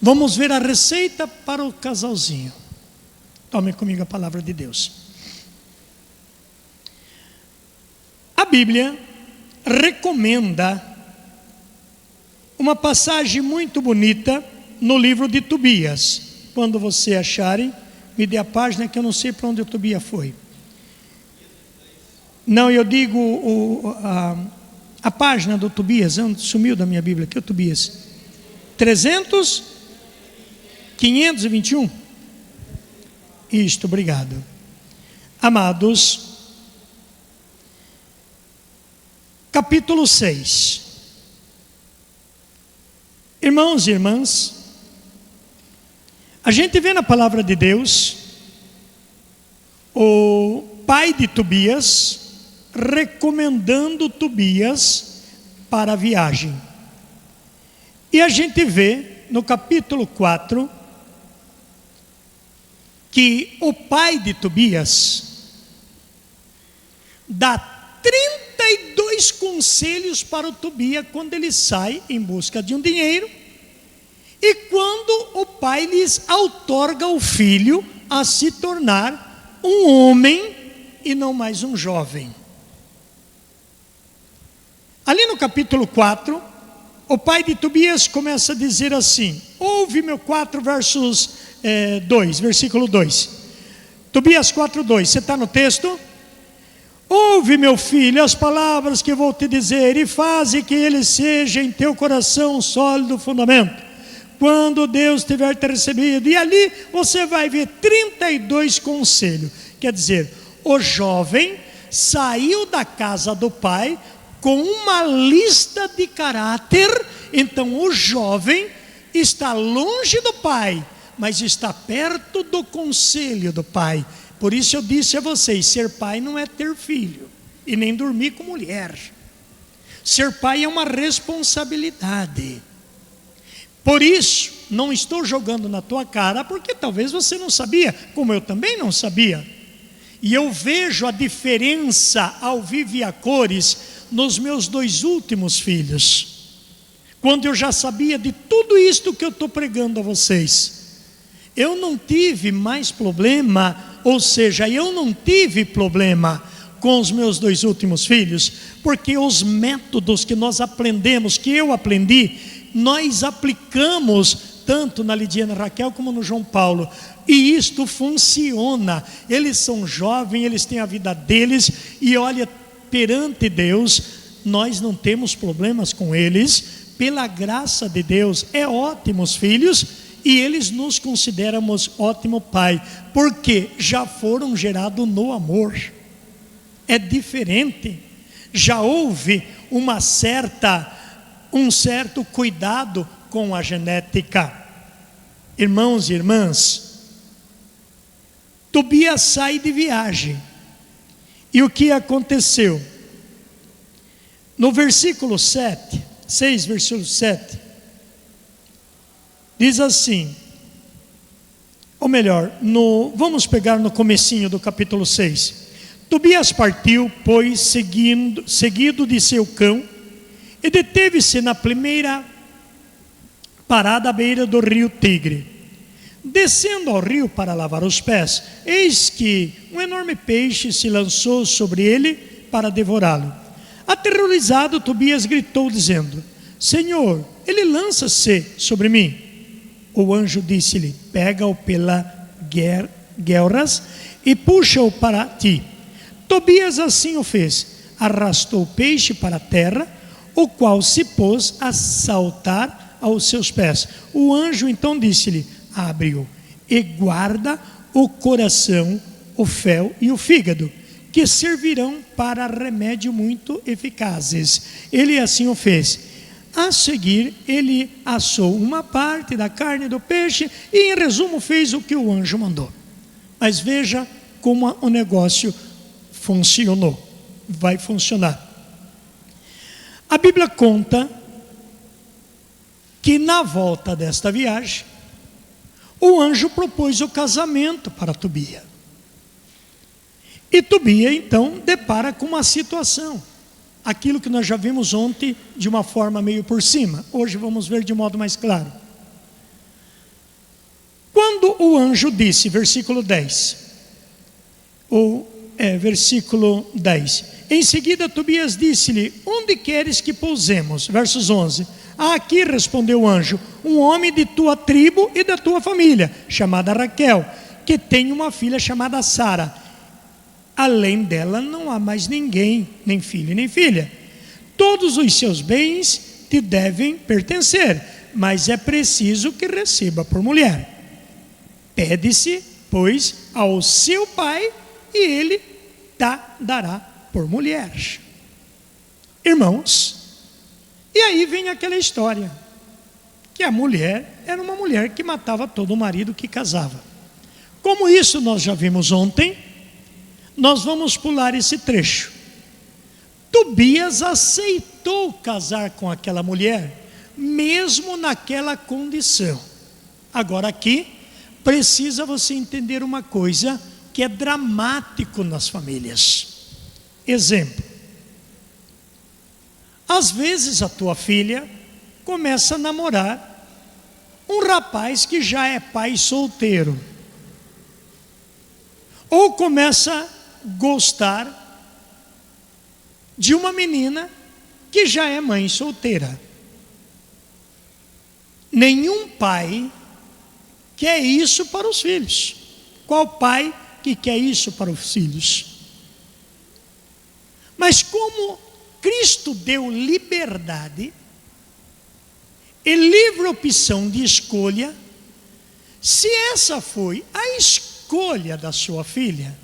Vamos ver a receita para o casalzinho. Tome comigo a palavra de Deus. A Bíblia recomenda uma passagem muito bonita no livro de Tobias. Quando você acharem, me dê a página, que eu não sei para onde o Tobias foi. Não, eu digo a página do Tobias, sumiu da minha Bíblia aqui, o Tobias. 521. Isto, obrigado. Amados, capítulo 6. Irmãos e irmãs, a gente vê na palavra de Deus o pai de Tobias recomendando Tobias para a viagem. E a gente vê no capítulo 4 que o pai de Tobias dá 32 conselhos para o Tobias quando ele sai em busca de um dinheiro, e quando o pai lhes outorga o filho a se tornar um homem e não mais um jovem. Ali no capítulo 4, o pai de Tobias começa a dizer assim, ouve meu 4 versos 2, versículo 2. Tobias 4:2, você está no texto? Ouve, meu filho, as palavras que vou te dizer, e faze que ele seja em teu coração um sólido fundamento, quando Deus tiver te recebido. E ali você vai ver 32 conselhos. Quer dizer, o jovem saiu da casa do pai com uma lista de caráter. Então o jovem está longe do pai, mas está perto do conselho do pai. Por isso eu disse a vocês, ser pai não é ter filho, e nem dormir com mulher. Ser pai é uma responsabilidade. Por isso, não estou jogando na tua cara, porque talvez você não sabia, como eu também não sabia. E eu vejo a diferença ao vivo e a cores nos meus 2 últimos filhos, quando eu já sabia de tudo isto que eu estou pregando a vocês. Eu não tive mais problema, ou seja, eu não tive problema com os meus 2 últimos filhos, porque os métodos que nós aprendemos, que eu aprendi, nós aplicamos tanto na Lidiana Raquel como no João Paulo, e isto funciona. Eles são jovens, eles têm a vida deles, e olha, perante Deus, nós não temos problemas com eles, pela graça de Deus, é ótimos filhos, e eles nos consideramos ótimo pai, porque já foram gerados no amor. É diferente. Já houve um certo cuidado com a genética. Irmãos e irmãs, Tobias sai de viagem. E o que aconteceu? No versículo 6, versículo 7, diz assim, ou melhor, vamos pegar no comecinho do capítulo 6. Tobias partiu, pois, seguido de seu cão, e deteve-se na primeira parada à beira do rio Tigre. Descendo ao rio para lavar os pés, eis que um enorme peixe se lançou sobre ele para devorá-lo. Aterrorizado, Tobias gritou, dizendo: Senhor, ele lança-se sobre mim. O anjo disse-lhe: pega-o pela guelras e puxa-o para ti. Tobias assim o fez, arrastou o peixe para a terra, o qual se pôs a saltar aos seus pés. O anjo então disse-lhe: abre-o e guarda o coração, o fel e o fígado, que servirão para remédio muito eficazes. Ele assim o fez. A seguir, ele assou uma parte da carne do peixe e, em resumo, fez o que o anjo mandou. Mas veja como o negócio funcionou, vai funcionar. A Bíblia conta que na volta desta viagem, o anjo propôs o casamento para Tobias. E Tobias então depara com uma situação, aquilo que nós já vimos ontem de uma forma meio por cima, hoje vamos ver de modo mais claro. Quando o anjo disse, versículo 10, versículo 10, em seguida Tobias disse-lhe: onde queres que pousemos? Versos 11, aqui respondeu o anjo, um homem de tua tribo e da tua família, chamada Raquel, que tem uma filha chamada Sara. Além dela não há mais ninguém, nem filho nem filha. Todos os seus bens te devem pertencer, mas é preciso que receba por mulher. Pede-se, pois, ao seu pai, e ele te dará por mulher. Irmãos, e aí vem aquela história, que a mulher era uma mulher que matava todo o marido que casava. Como isso nós já vimos ontem, nós vamos pular esse trecho. Tobias aceitou casar com aquela mulher, mesmo naquela condição. Agora aqui, precisa você entender uma coisa que é dramático nas famílias. Exemplo. Às vezes a tua filha começa a namorar um rapaz que já é pai solteiro. Ou começa a gostar de uma menina que já é mãe solteira. Nenhum pai quer isso para os filhos. Qual pai que quer isso para os filhos? Mas como Cristo deu liberdade e livre opção de escolha, se essa foi a escolha da sua filha,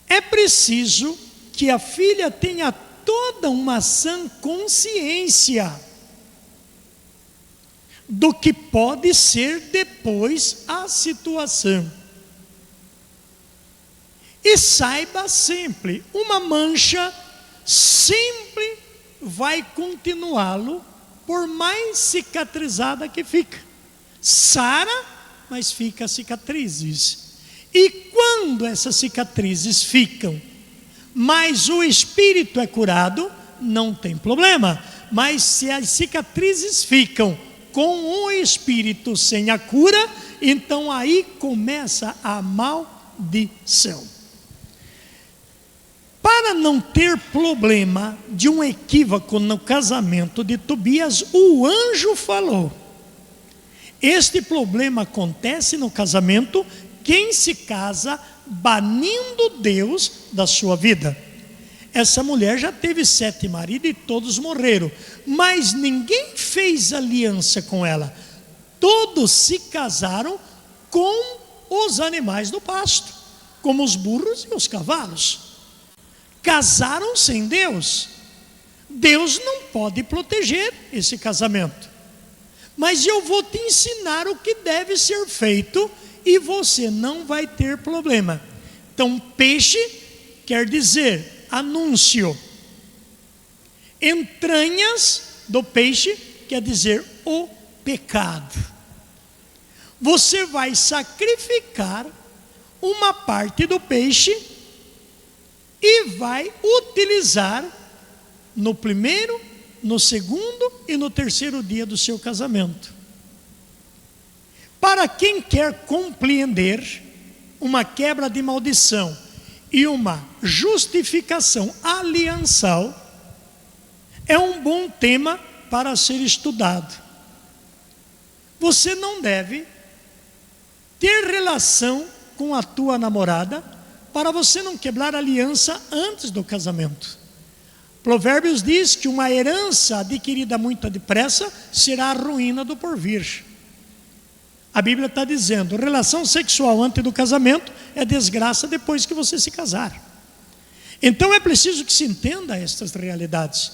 é preciso que a filha tenha toda uma sã consciência do que pode ser depois a situação. E saiba sempre, uma mancha sempre vai continuá-lo, por mais cicatrizada que fica. Sara, mas fica cicatrizes. E quando essas cicatrizes ficam, mas o espírito é curado, não tem problema. Mas se as cicatrizes ficam com o espírito sem a cura, então aí começa a maldição. Para não ter problema de um equívoco no casamento de Tobias, o anjo falou: este problema acontece no casamento, quem se casa banindo Deus da sua vida. Essa mulher já teve 7 maridos e todos morreram, mas ninguém fez aliança com ela. Todos se casaram com os animais do pasto, como os burros e os cavalos. casaram sem Deus. Deus não pode proteger esse casamento. Mas eu vou te ensinar o que deve ser feito e você não vai ter problema. Então, peixe quer dizer anúncio. Entranhas do peixe quer dizer o pecado. Você vai sacrificar uma parte do peixe e vai utilizar no primeiro, no segundo e no terceiro dia do seu casamento. Para quem quer compreender uma quebra de maldição e uma justificação aliançal, é um bom tema para ser estudado. Você não deve ter relação com a tua namorada para você não quebrar aliança antes do casamento. Provérbios diz que uma herança adquirida muito depressa será a ruína do porvir. A Bíblia está dizendo, relação sexual antes do casamento é desgraça depois que você se casar. Então é preciso que se entenda estas realidades.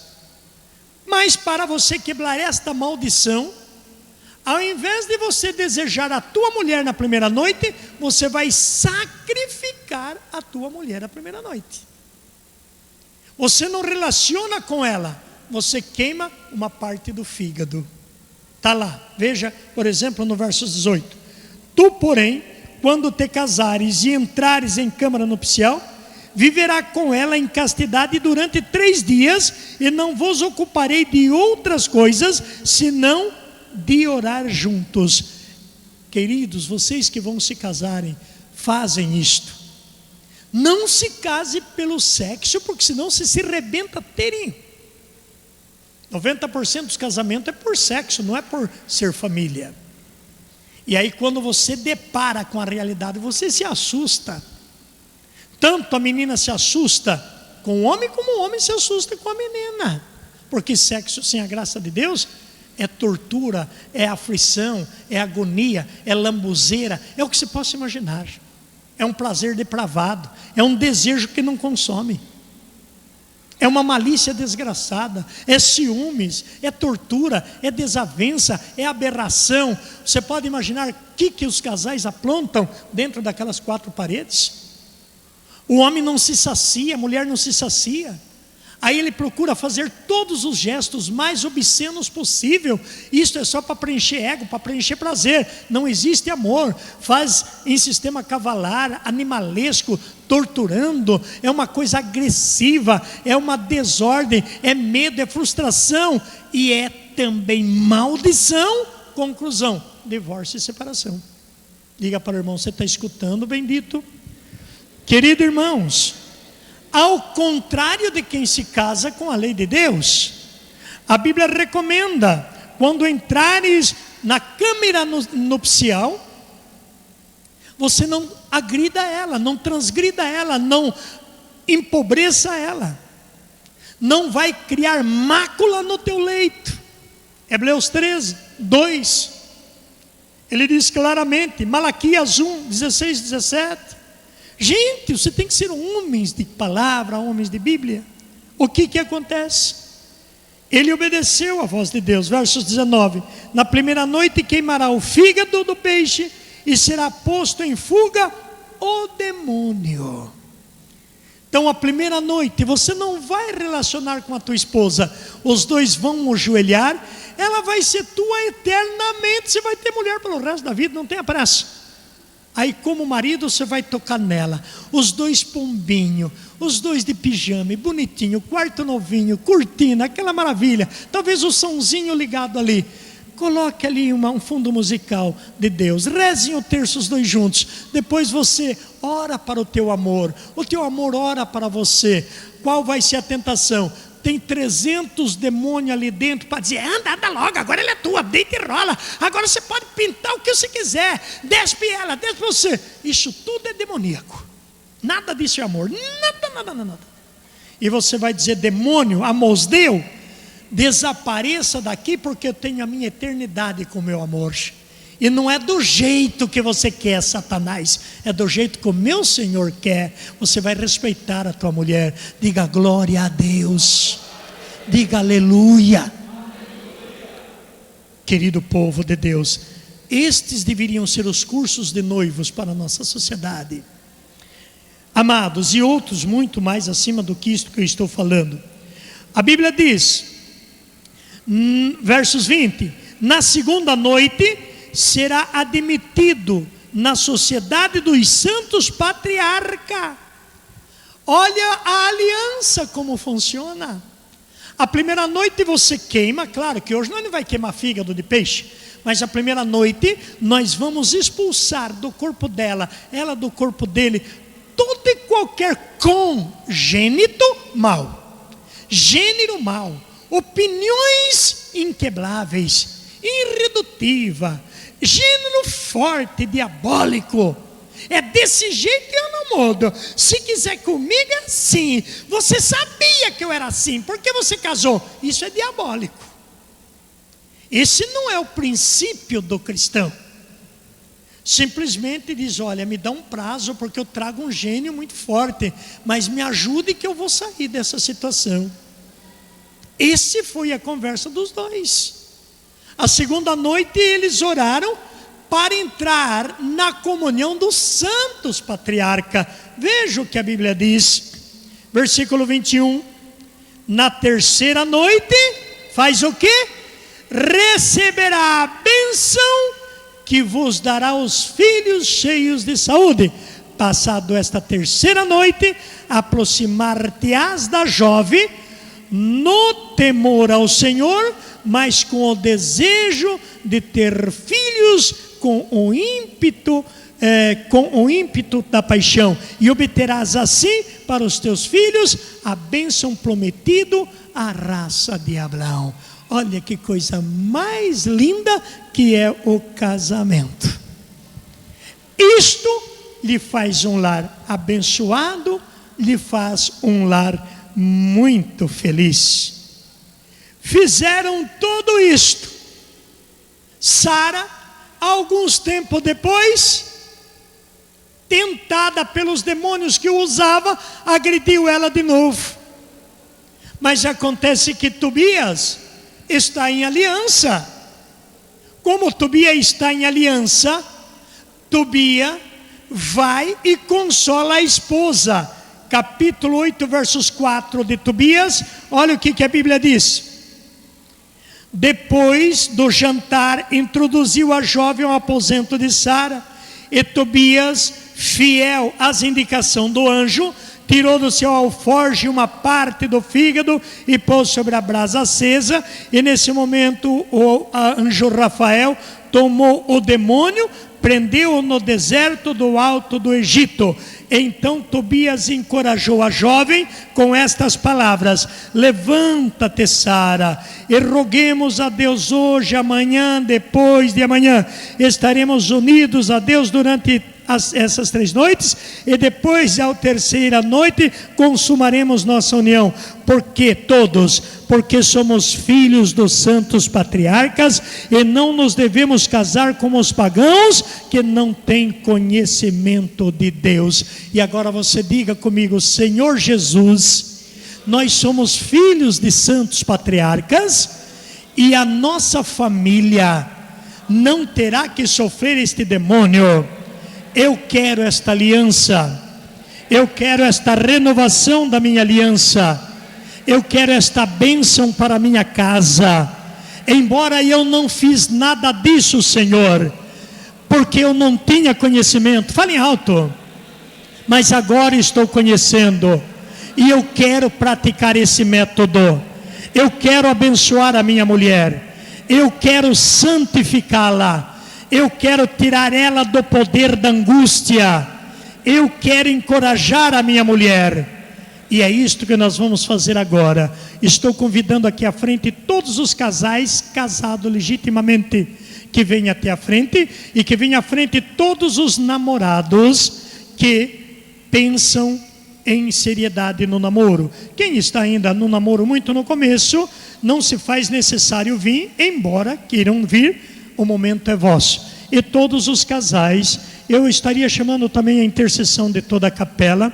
Mas para você quebrar esta maldição, ao invés de você desejar a tua mulher na primeira noite, você vai sacrificar a tua mulher na primeira noite. Você não relaciona com ela, você queima uma parte do fígado. Está lá, veja, por exemplo, no verso 18. Tu, porém, quando te casares e entrares em câmara nupcial, viverá com ela em castidade durante 3 dias, e não vos ocuparei de outras coisas, senão de orar juntos. Queridos, vocês que vão se casarem, fazem isto. Não se case pelo sexo, porque senão você se rebenta inteirinho. 90% dos casamentos é por sexo, não é por ser família. E aí quando você depara com a realidade, você se assusta. Tanto a menina se assusta com o homem, como o homem se assusta com a menina. Porque sexo sem a graça de Deus é tortura, é aflição, é agonia, é lambuzeira, é o que se possa imaginar. É um prazer depravado, é um desejo que não consome. É uma malícia desgraçada, é ciúmes, é tortura, é desavença, é aberração. Você pode imaginar o que os casais aprontam dentro daquelas 4 paredes? O homem não se sacia, a mulher não se sacia. Aí ele procura fazer todos os gestos mais obscenos possível. Isto é só para preencher ego, para preencher prazer. Não existe amor. Faz em sistema cavalar, animalesco, torturando. É uma coisa agressiva, é uma desordem, é medo, é frustração. E é também maldição. Conclusão, divórcio e separação. Diga para o irmão, você está escutando, bendito? Queridos irmãos, ao contrário de quem se casa com a lei de Deus, a Bíblia recomenda, quando entrares na câmara nupcial, você não agrida ela, não transgrida ela, não empobreça ela, não vai criar mácula no teu leito. Hebreus 13, 2, ele diz claramente, Malaquias 1, 16, 17, gente, você tem que ser homens de palavra, homens de Bíblia. O que acontece? Ele obedeceu à voz de Deus, versos 19, na primeira noite queimará o fígado do peixe e será posto em fuga o demônio. Então a primeira noite você não vai relacionar com a tua esposa, os dois vão ajoelhar, ela vai ser tua eternamente, você vai ter mulher pelo resto da vida, não tenha pressa. Aí como marido você vai tocar nela, os dois pombinhos, os dois de pijama, bonitinho, quarto novinho, cortina, aquela maravilha, talvez o somzinho ligado ali. Coloque ali um fundo musical de Deus, rezem o terço os dois juntos, depois você ora para o teu amor ora para você. Qual vai ser a tentação? Tem 300 demônios ali dentro para dizer, anda logo, agora ela é tua, deita e rola, agora você pode pintar o que você quiser, despe ela, despe você. Isso tudo é demoníaco, nada disso é amor, nada. E você vai dizer, demônio, amosdeu, desapareça daqui porque eu tenho a minha eternidade com meu amor. E não é do jeito que você quer, Satanás. É do jeito que o meu Senhor quer. Você vai respeitar a tua mulher. Diga glória a Deus. Diga aleluia. Querido povo de Deus, estes deveriam ser os cursos de noivos para a nossa sociedade. Amados, e outros muito mais acima do que isto que eu estou falando. A Bíblia diz, versos 20: na segunda noite será admitido na sociedade dos santos patriarca. Olha a aliança como funciona. A primeira noite você queima, claro que hoje não vai queimar fígado de peixe, mas a primeira noite nós vamos expulsar do corpo dela, ela do corpo dele, todo e qualquer congênito mal, gênero mal, opiniões inquebráveis, irredutível, gênero forte, diabólico. É desse jeito que eu não mudo. Se quiser comigo é assim. Você sabia que eu era assim, por que você casou? Isso é diabólico. Esse não é o princípio do cristão. Simplesmente diz, olha, me dá um prazo porque eu trago um gênio muito forte, mas me ajude que eu vou sair dessa situação. Esse foi a conversa dos dois. A segunda noite eles oraram para entrar na comunhão dos santos patriarca. Veja o que a Bíblia diz, versículo 21. Na terceira noite, faz o quê? Receberá a bênção que vos dará os filhos cheios de saúde. Passado esta terceira noite, aproximar-te-ás da jovem, no temor ao Senhor, mas com o desejo de ter filhos, com o ímpeto da paixão, e obterás assim para os teus filhos a bênção prometida à raça de Abraão. Olha que coisa mais linda que é o casamento. Isto lhe faz um lar abençoado, lhe faz um lar muito feliz. Fizeram tudo isto. Sara, alguns tempos depois, tentada pelos demônios que o usava, agrediu ela de novo. Mas acontece que Tobias está em aliança. Como Tobias está em aliança, Tobias vai e consola a esposa. Capítulo 8, versos 4 de Tobias, olha o que a Bíblia diz. Depois do jantar, introduziu a jovem ao aposento de Sara, e Tobias, fiel às indicações do anjo, tirou do seu alforje uma parte do fígado e pôs sobre a brasa acesa, e nesse momento o anjo Rafael tomou o demônio, prendeu-o no deserto do alto do Egito. Então Tobias encorajou a jovem com estas palavras: levanta-te, Sara, e roguemos a Deus hoje, amanhã, depois de amanhã. Estaremos unidos a Deus durante essas 3 noites, e depois, à terceira noite, consumaremos nossa união. Porque somos filhos dos santos patriarcas, e não nos devemos casar como os pagãos, que não têm conhecimento de Deus. E agora você diga comigo: Senhor Jesus, nós somos filhos de santos patriarcas, e a nossa família não terá que sofrer este demônio. Eu quero esta aliança, eu quero esta renovação da minha aliança, eu quero esta bênção para a minha casa. Embora eu não fiz nada disso, Senhor, porque eu não tinha conhecimento, fale alto, mas agora estou conhecendo, e eu quero praticar esse método. Eu quero abençoar a minha mulher, eu quero santificá-la, eu quero tirar ela do poder da angústia, eu quero encorajar a minha mulher. E é isto que nós vamos fazer agora. Estou convidando aqui à frente todos os casais casados legitimamente, que venham até a frente, e que venham à frente todos os namorados que pensam em seriedade no namoro. Quem está ainda no namoro muito no começo, não se faz necessário vir, embora queiram vir, o momento é vosso. e todos os casais. Eu estaria chamando também a intercessão de toda a capela.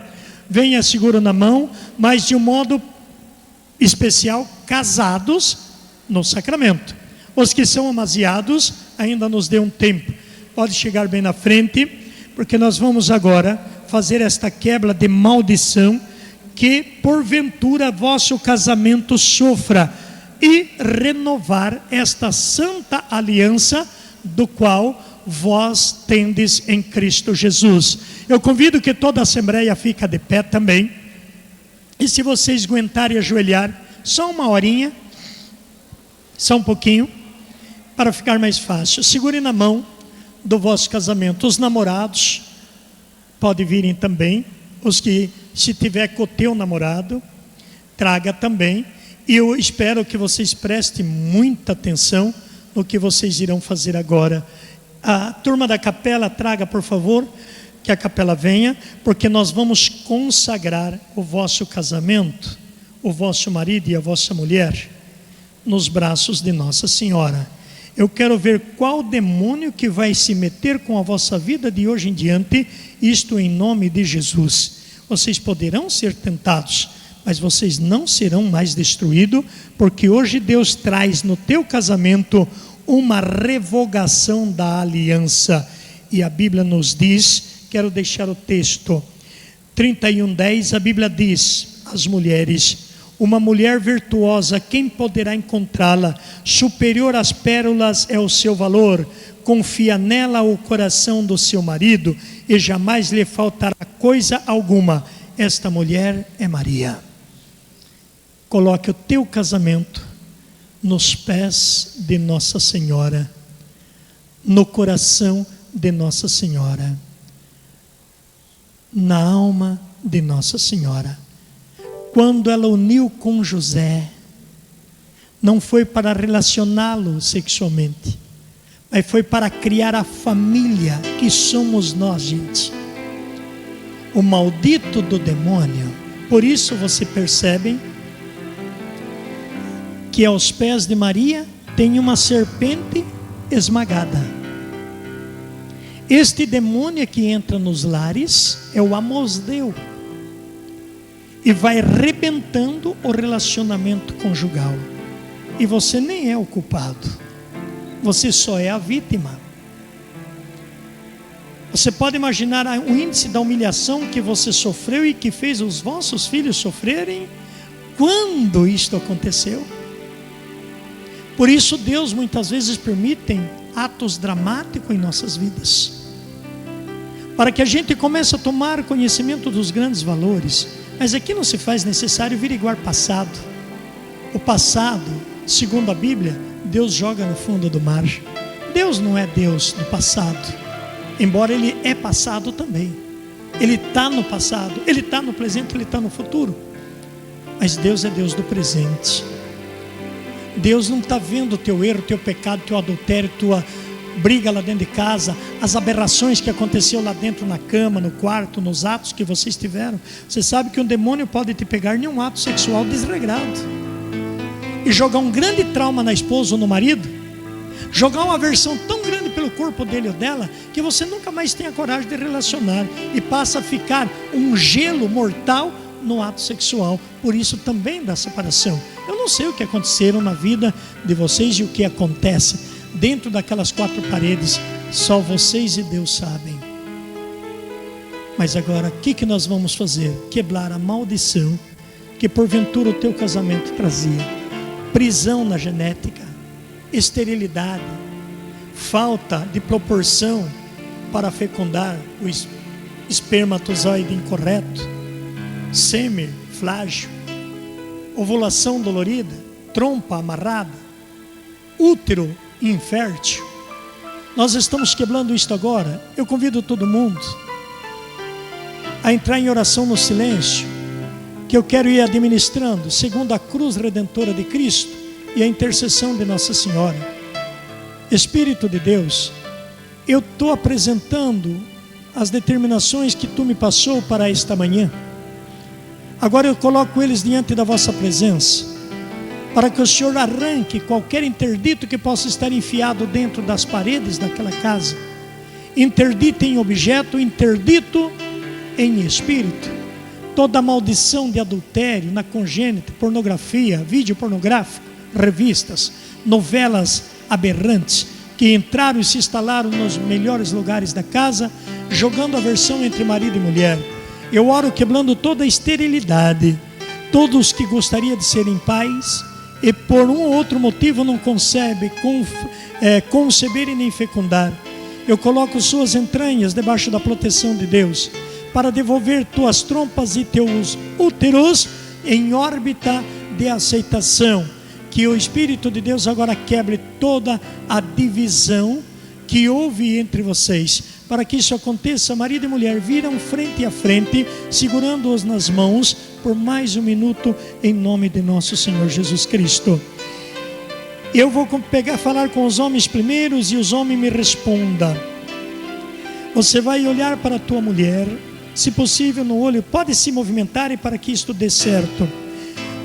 Venha seguro na mão, mas de um modo especial, casados no sacramento. Os que são amaziados, ainda nos dê um tempo. Pode chegar bem na frente, porque nós vamos agora fazer esta quebra de maldição, que porventura vosso casamento sofra, e renovar esta santa aliança do qual vós tendes em Cristo Jesus. Eu convido que toda a Assembleia fique de pé também, e se vocês aguentarem ajoelhar, só uma horinha, só um pouquinho, para ficar mais fácil. Segure na mão do vosso casamento. Os namorados podem virem também, os que, se tiver com o teu namorado, traga também. E eu espero que vocês prestem muita atenção no que vocês irão fazer agora. A turma da capela, traga por favor, que a capela venha, porque nós vamos consagrar o vosso casamento, o vosso marido e a vossa mulher, nos braços de Nossa Senhora. Eu quero ver qual demônio que vai se meter com a vossa vida de hoje em diante, isto em nome de Jesus. Vocês poderão ser tentados, mas vocês não serão mais destruídos, porque hoje Deus traz no teu casamento uma revogação da aliança. E a Bíblia nos diz, quero deixar o texto, 31:10, a Bíblia diz, às mulheres: uma mulher virtuosa, quem poderá encontrá-la? Superior às pérolas é o seu valor. Confia nela o coração do seu marido, e jamais lhe faltará coisa alguma. Esta mulher é Maria. Coloque o teu casamento nos pés de Nossa Senhora, no coração de Nossa Senhora, na alma de Nossa Senhora. Quando ela uniu com José, não foi para relacioná-lo sexualmente, mas foi para criar a família que somos nós, gente. O maldito do demônio. Por isso você percebe que aos pés de Maria tem uma serpente esmagada. Este demônio que entra nos lares é o Amosdeu, e vai arrebentando o relacionamento conjugal. E você nem é o culpado, você só é a vítima. Você pode imaginar o índice da humilhação que você sofreu e que fez os vossos filhos sofrerem quando isto aconteceu. Por isso Deus muitas vezes permite atos dramáticos em nossas vidas, para que a gente comece a tomar conhecimento dos grandes valores. Mas aqui não se faz necessário averiguar passado. O passado, segundo a Bíblia, Deus joga no fundo do mar. Deus não é Deus do passado, embora Ele é passado também. Ele está no passado, Ele está no presente, Ele está no futuro. Mas Deus é Deus do presente. Deus não está vendo o teu erro, teu pecado, teu adultério, tua briga lá dentro de casa, as aberrações que aconteceu lá dentro na cama, no quarto, nos atos que vocês tiveram. Você sabe que um demônio pode te pegar em um ato sexual desregrado e jogar um grande trauma na esposa ou no marido, jogar uma aversão tão grande pelo corpo dele ou dela, que você nunca mais tem a coragem de relacionar, e passa a ficar um gelo mortal no ato sexual. Por isso também da separação. Eu não sei o que aconteceram na vida de vocês e o que acontece dentro daquelas quatro paredes, só vocês e Deus sabem. Mas agora, o que nós vamos fazer? Quebrar a maldição que porventura o teu casamento trazia: prisão na genética, esterilidade, falta de proporção para fecundar o espermatozoide incorreto, sêmen frágil, ovulação dolorida, trompa amarrada, útero infértil. Nós estamos quebrando isto agora. Eu convido todo mundo a entrar em oração no silêncio, que eu quero ir administrando segundo a cruz redentora de Cristo e a intercessão de Nossa Senhora. Espírito de Deus, eu estou apresentando as determinações que Tu me passou para esta manhã. Agora eu coloco eles diante da vossa presença. para que o Senhor arranque qualquer interdito que possa estar enfiado dentro das paredes daquela casa. Interdito em objeto, interdito em espírito. Toda maldição de adultério, na congênita, pornografia, vídeo pornográfico, revistas, novelas aberrantes, que entraram e se instalaram nos melhores lugares da casa, jogando aversão entre marido e mulher. Eu oro quebrando toda a esterilidade. Todos que gostariam de serem pais e por um ou outro motivo não concebem conceber e nem fecundar, eu coloco suas entranhas debaixo da proteção de Deus, para devolver tuas trompas e teus úteros em órbita de aceitação. Que o Espírito de Deus agora quebre toda a divisão que houve entre vocês. Para que isso aconteça, marido e mulher viram frente a frente, segurando-os nas mãos, por mais um minuto, em nome de nosso Senhor Jesus Cristo. Eu vou falar com os homens primeiros, e os homens me respondam. Você vai olhar para a tua mulher, se possível no olho, pode se movimentarem para que isto dê certo.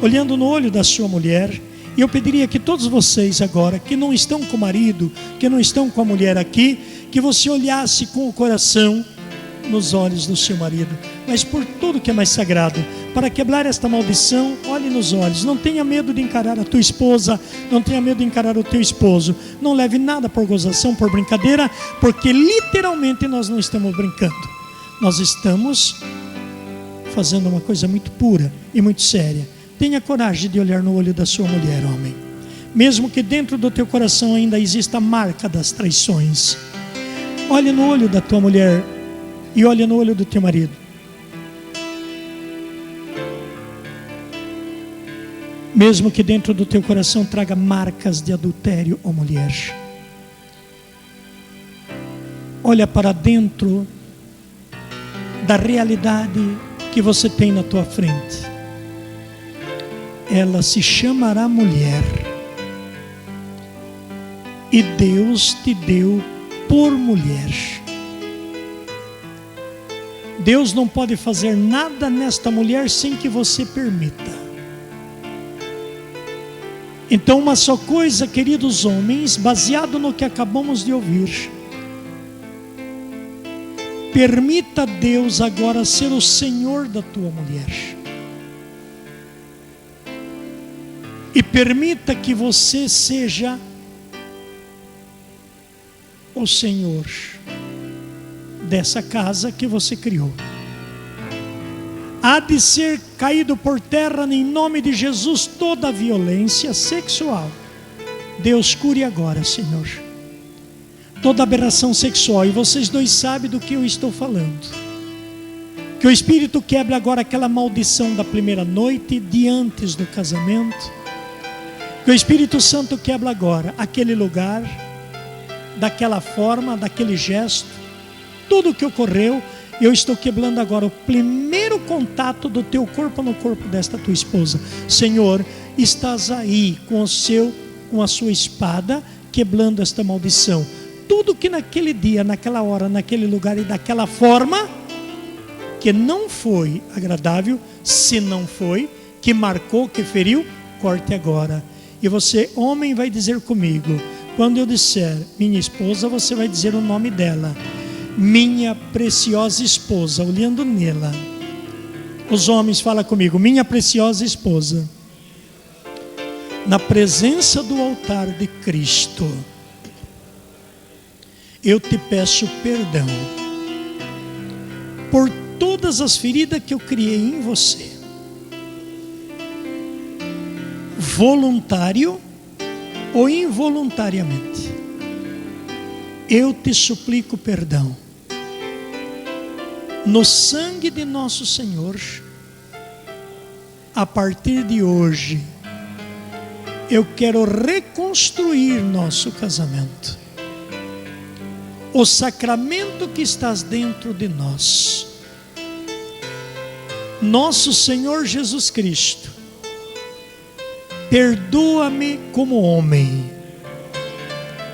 Olhando no olho da sua mulher, e eu pediria que todos vocês agora, que não estão com o marido, que não estão com a mulher aqui, que você olhasse com o coração nos olhos do seu marido, mas por tudo que é mais sagrado, para quebrar esta maldição, olhe nos olhos. Não tenha medo de encarar a tua esposa, não tenha medo de encarar o teu esposo. Não leve nada por gozação, por brincadeira, porque literalmente nós não estamos brincando. Nós estamos fazendo uma coisa muito pura e muito séria. Tenha coragem de olhar no olho da sua mulher, homem. Mesmo que dentro do teu coração ainda exista a marca das traições. Olhe no olho da tua mulher e olhe no olho do teu marido. Mesmo que dentro do teu coração traga marcas de adultério, ó mulher. Olha para dentro da realidade que você tem na tua frente. Ela se chamará mulher, e Deus te deu por mulher. Deus não pode fazer nada nesta mulher sem que você permita. Então, uma só coisa, queridos homens, baseado no que acabamos de ouvir: permita a Deus agora ser o Senhor da tua mulher. E permita que você seja o Senhor dessa casa que você criou. Há de ser caído por terra em nome de Jesus toda a violência sexual. Deus cure agora, Senhor, toda aberração sexual. E vocês dois sabem do que eu estou falando. Que o Espírito quebre agora aquela maldição da primeira noite, de antes do casamento. Que o Espírito Santo quebra agora aquele lugar, daquela forma, daquele gesto, tudo o que ocorreu. Eu estou quebrando agora o primeiro contato do teu corpo no corpo desta tua esposa. Senhor, estás aí com a sua espada, quebrando esta maldição. Tudo que naquele dia, naquela hora, naquele lugar e daquela forma, que não foi agradável, se não foi, que marcou, que feriu, corte agora. E você, homem, vai dizer comigo, quando eu disser minha esposa, você vai dizer o nome dela. Minha preciosa esposa, olhando nela. Os homens, falam comigo, minha preciosa esposa. Na presença do altar de Cristo, eu te peço perdão por todas as feridas que eu criei em você, voluntário ou involuntariamente. Eu te suplico perdão. No sangue de nosso Senhor, a partir de hoje, eu quero reconstruir nosso casamento. O sacramento que estás dentro de nós. Nosso Senhor Jesus Cristo, perdoa-me como homem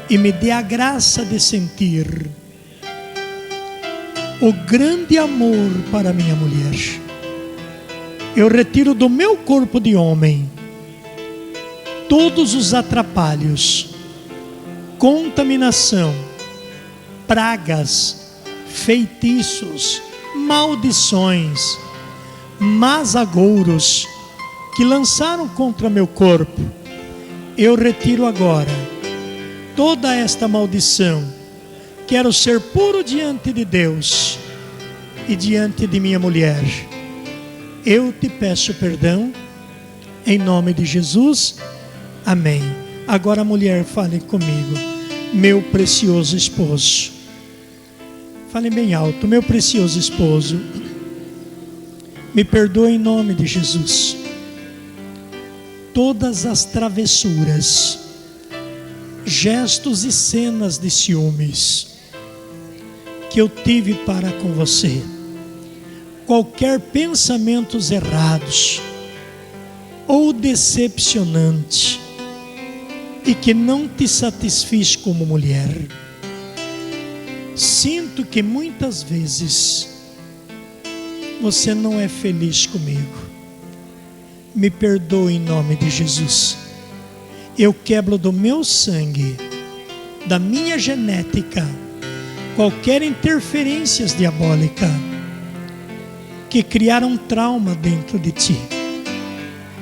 e me dê a graça de sentir o grande amor para minha mulher. Eu retiro do meu corpo de homem todos os atrapalhos, contaminação, pragas, feitiços, maldições, más agouros que lançaram contra meu corpo, eu retiro agora toda esta maldição. Quero ser puro diante de Deus e diante de minha mulher. Eu te peço perdão, em nome de Jesus, amém. Agora, mulher, fale comigo. Meu precioso esposo. Fale bem alto. Meu precioso esposo, me perdoe em nome de Jesus todas as travessuras, gestos e cenas de ciúmes que eu tive para com você. Qualquer pensamentos errados ou decepcionante e que não te satisfiz como mulher. Sinto que muitas vezes você não é feliz comigo. Me perdoe em nome de Jesus. Eu quebro do meu sangue, da minha genética, qualquer interferências diabólica que criaram trauma dentro de ti,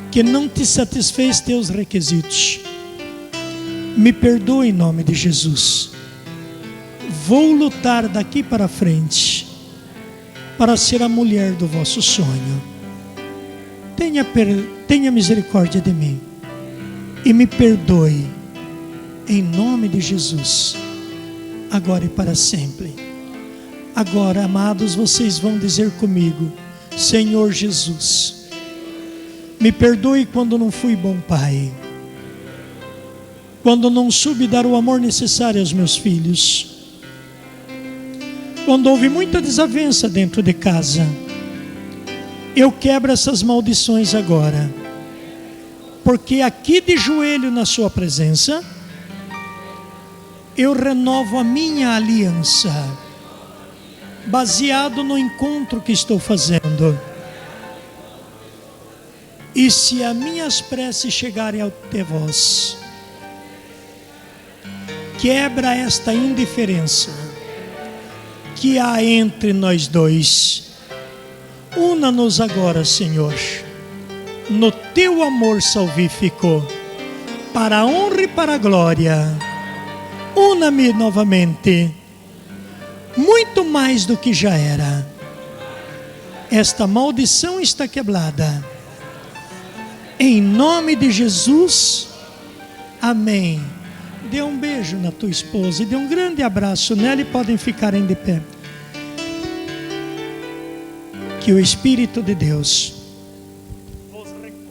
que não te satisfez teus requisitos. Me perdoe em nome de Jesus. Vou lutar daqui para frente para ser a mulher do vosso sonho. Tenha misericórdia de mim e me perdoe em nome de Jesus, agora e para sempre. Agora, amados, vocês vão dizer comigo: Senhor Jesus, me perdoe quando não fui bom pai, quando não soube dar o amor necessário aos meus filhos, quando houve muita desavença dentro de casa. Eu quebro essas maldições agora, porque aqui de joelho na sua presença, eu renovo a minha aliança, baseado no encontro que estou fazendo. E se as minhas preces chegarem até vós, quebra esta indiferença que há entre nós dois. Una-nos agora, Senhor, no teu amor salvífico, para a honra e para a glória. Una-me novamente, muito mais do que já era. Esta maldição está quebrada. Em nome de Jesus, amém. Dê um beijo na tua esposa e dê um grande abraço nela e podem ficar de pé. Que o Espírito de Deus vos reconcilie.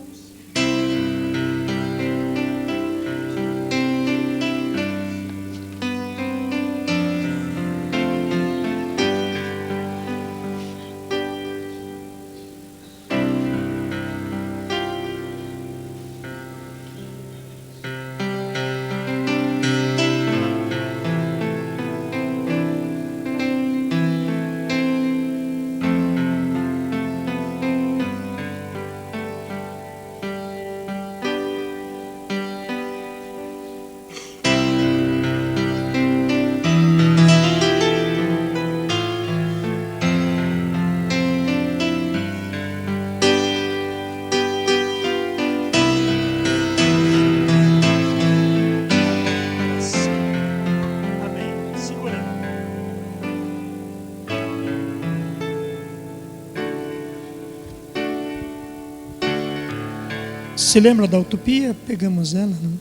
Se lembra da utopia? Pegamos ela, não?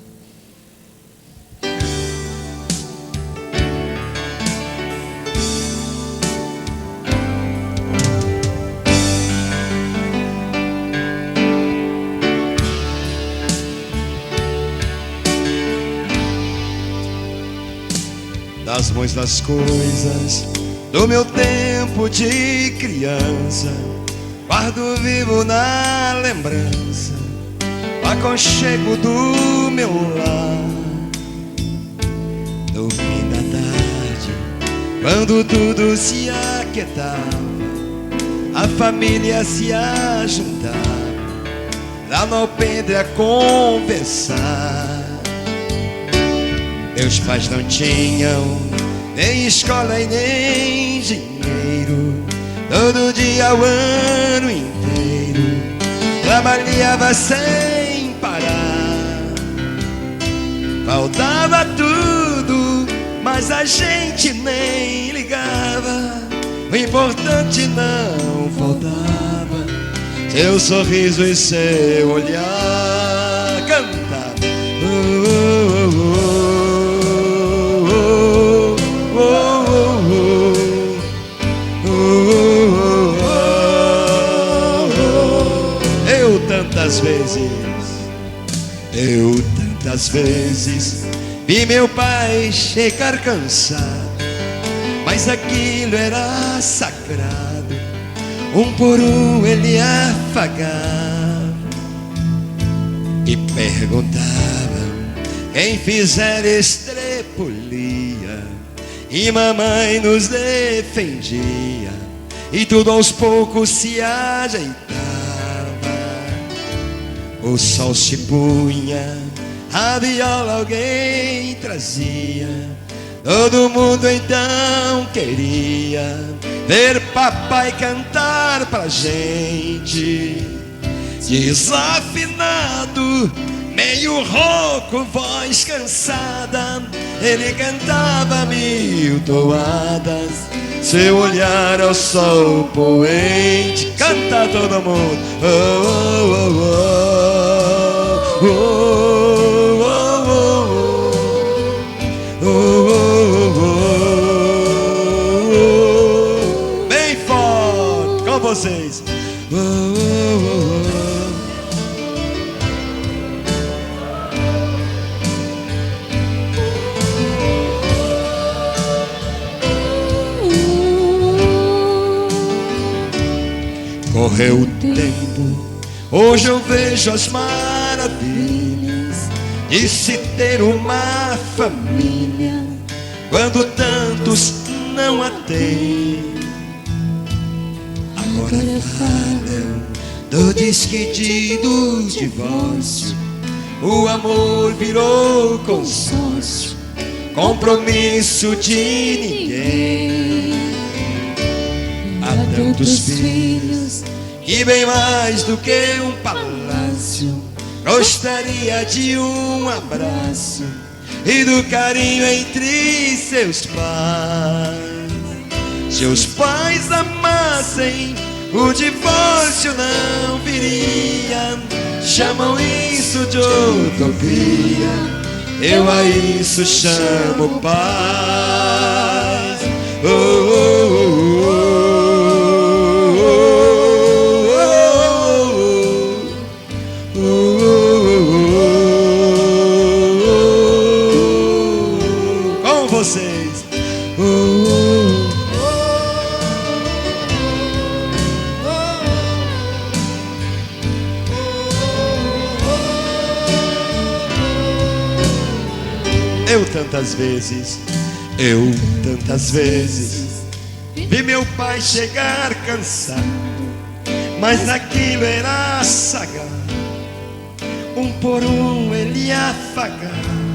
Das muitas coisas do meu tempo de criança, guardo vivo na lembrança o aconchego do meu lar. No fim da tarde, quando tudo se aquietava, a família se ajuntava lá no alpendre a conversar. Meus pais não tinham nem escola e nem dinheiro. Todo dia, o ano inteiro, trabalhava sem parar. Faltava tudo, mas a gente nem ligava. O importante não faltava, seu sorriso e seu olhar. Canta. Eu tantas vezes vi meu pai chegar cansado, mas aquilo era sagrado. Um por um ele afagava e perguntava quem fizer estrepulia, e mamãe nos defendia, e tudo aos poucos se ajeitava. O sol se punha, a viola alguém trazia. Todo mundo então queria ver papai cantar pra gente. Desafinado, meio rouco, voz cansada, ele cantava 1000 toadas. Seu olhar ao sol poente. Canta todo mundo. Oh, oh, oh, oh, oh, oh, oh. Bem forte com vocês. Oh, oh, oh. Correu o tempo, hoje eu vejo as maravilhas de se ter uma família, quando tantos não a têm. Agora falam do desquite do divórcio, o amor virou consórcio, compromisso de ninguém. Há tantos filhos e bem mais do que um palácio, gostaria de um abraço e do carinho entre seus pais. Se os pais amassem, o divórcio não viria. Chamam isso de utopia, eu a isso chamo paz. Oh, oh, oh, oh. Vocês. Eu tantas vezes vi meu pai chegar cansado, mas aquilo era sagrado. Um por um ele afagava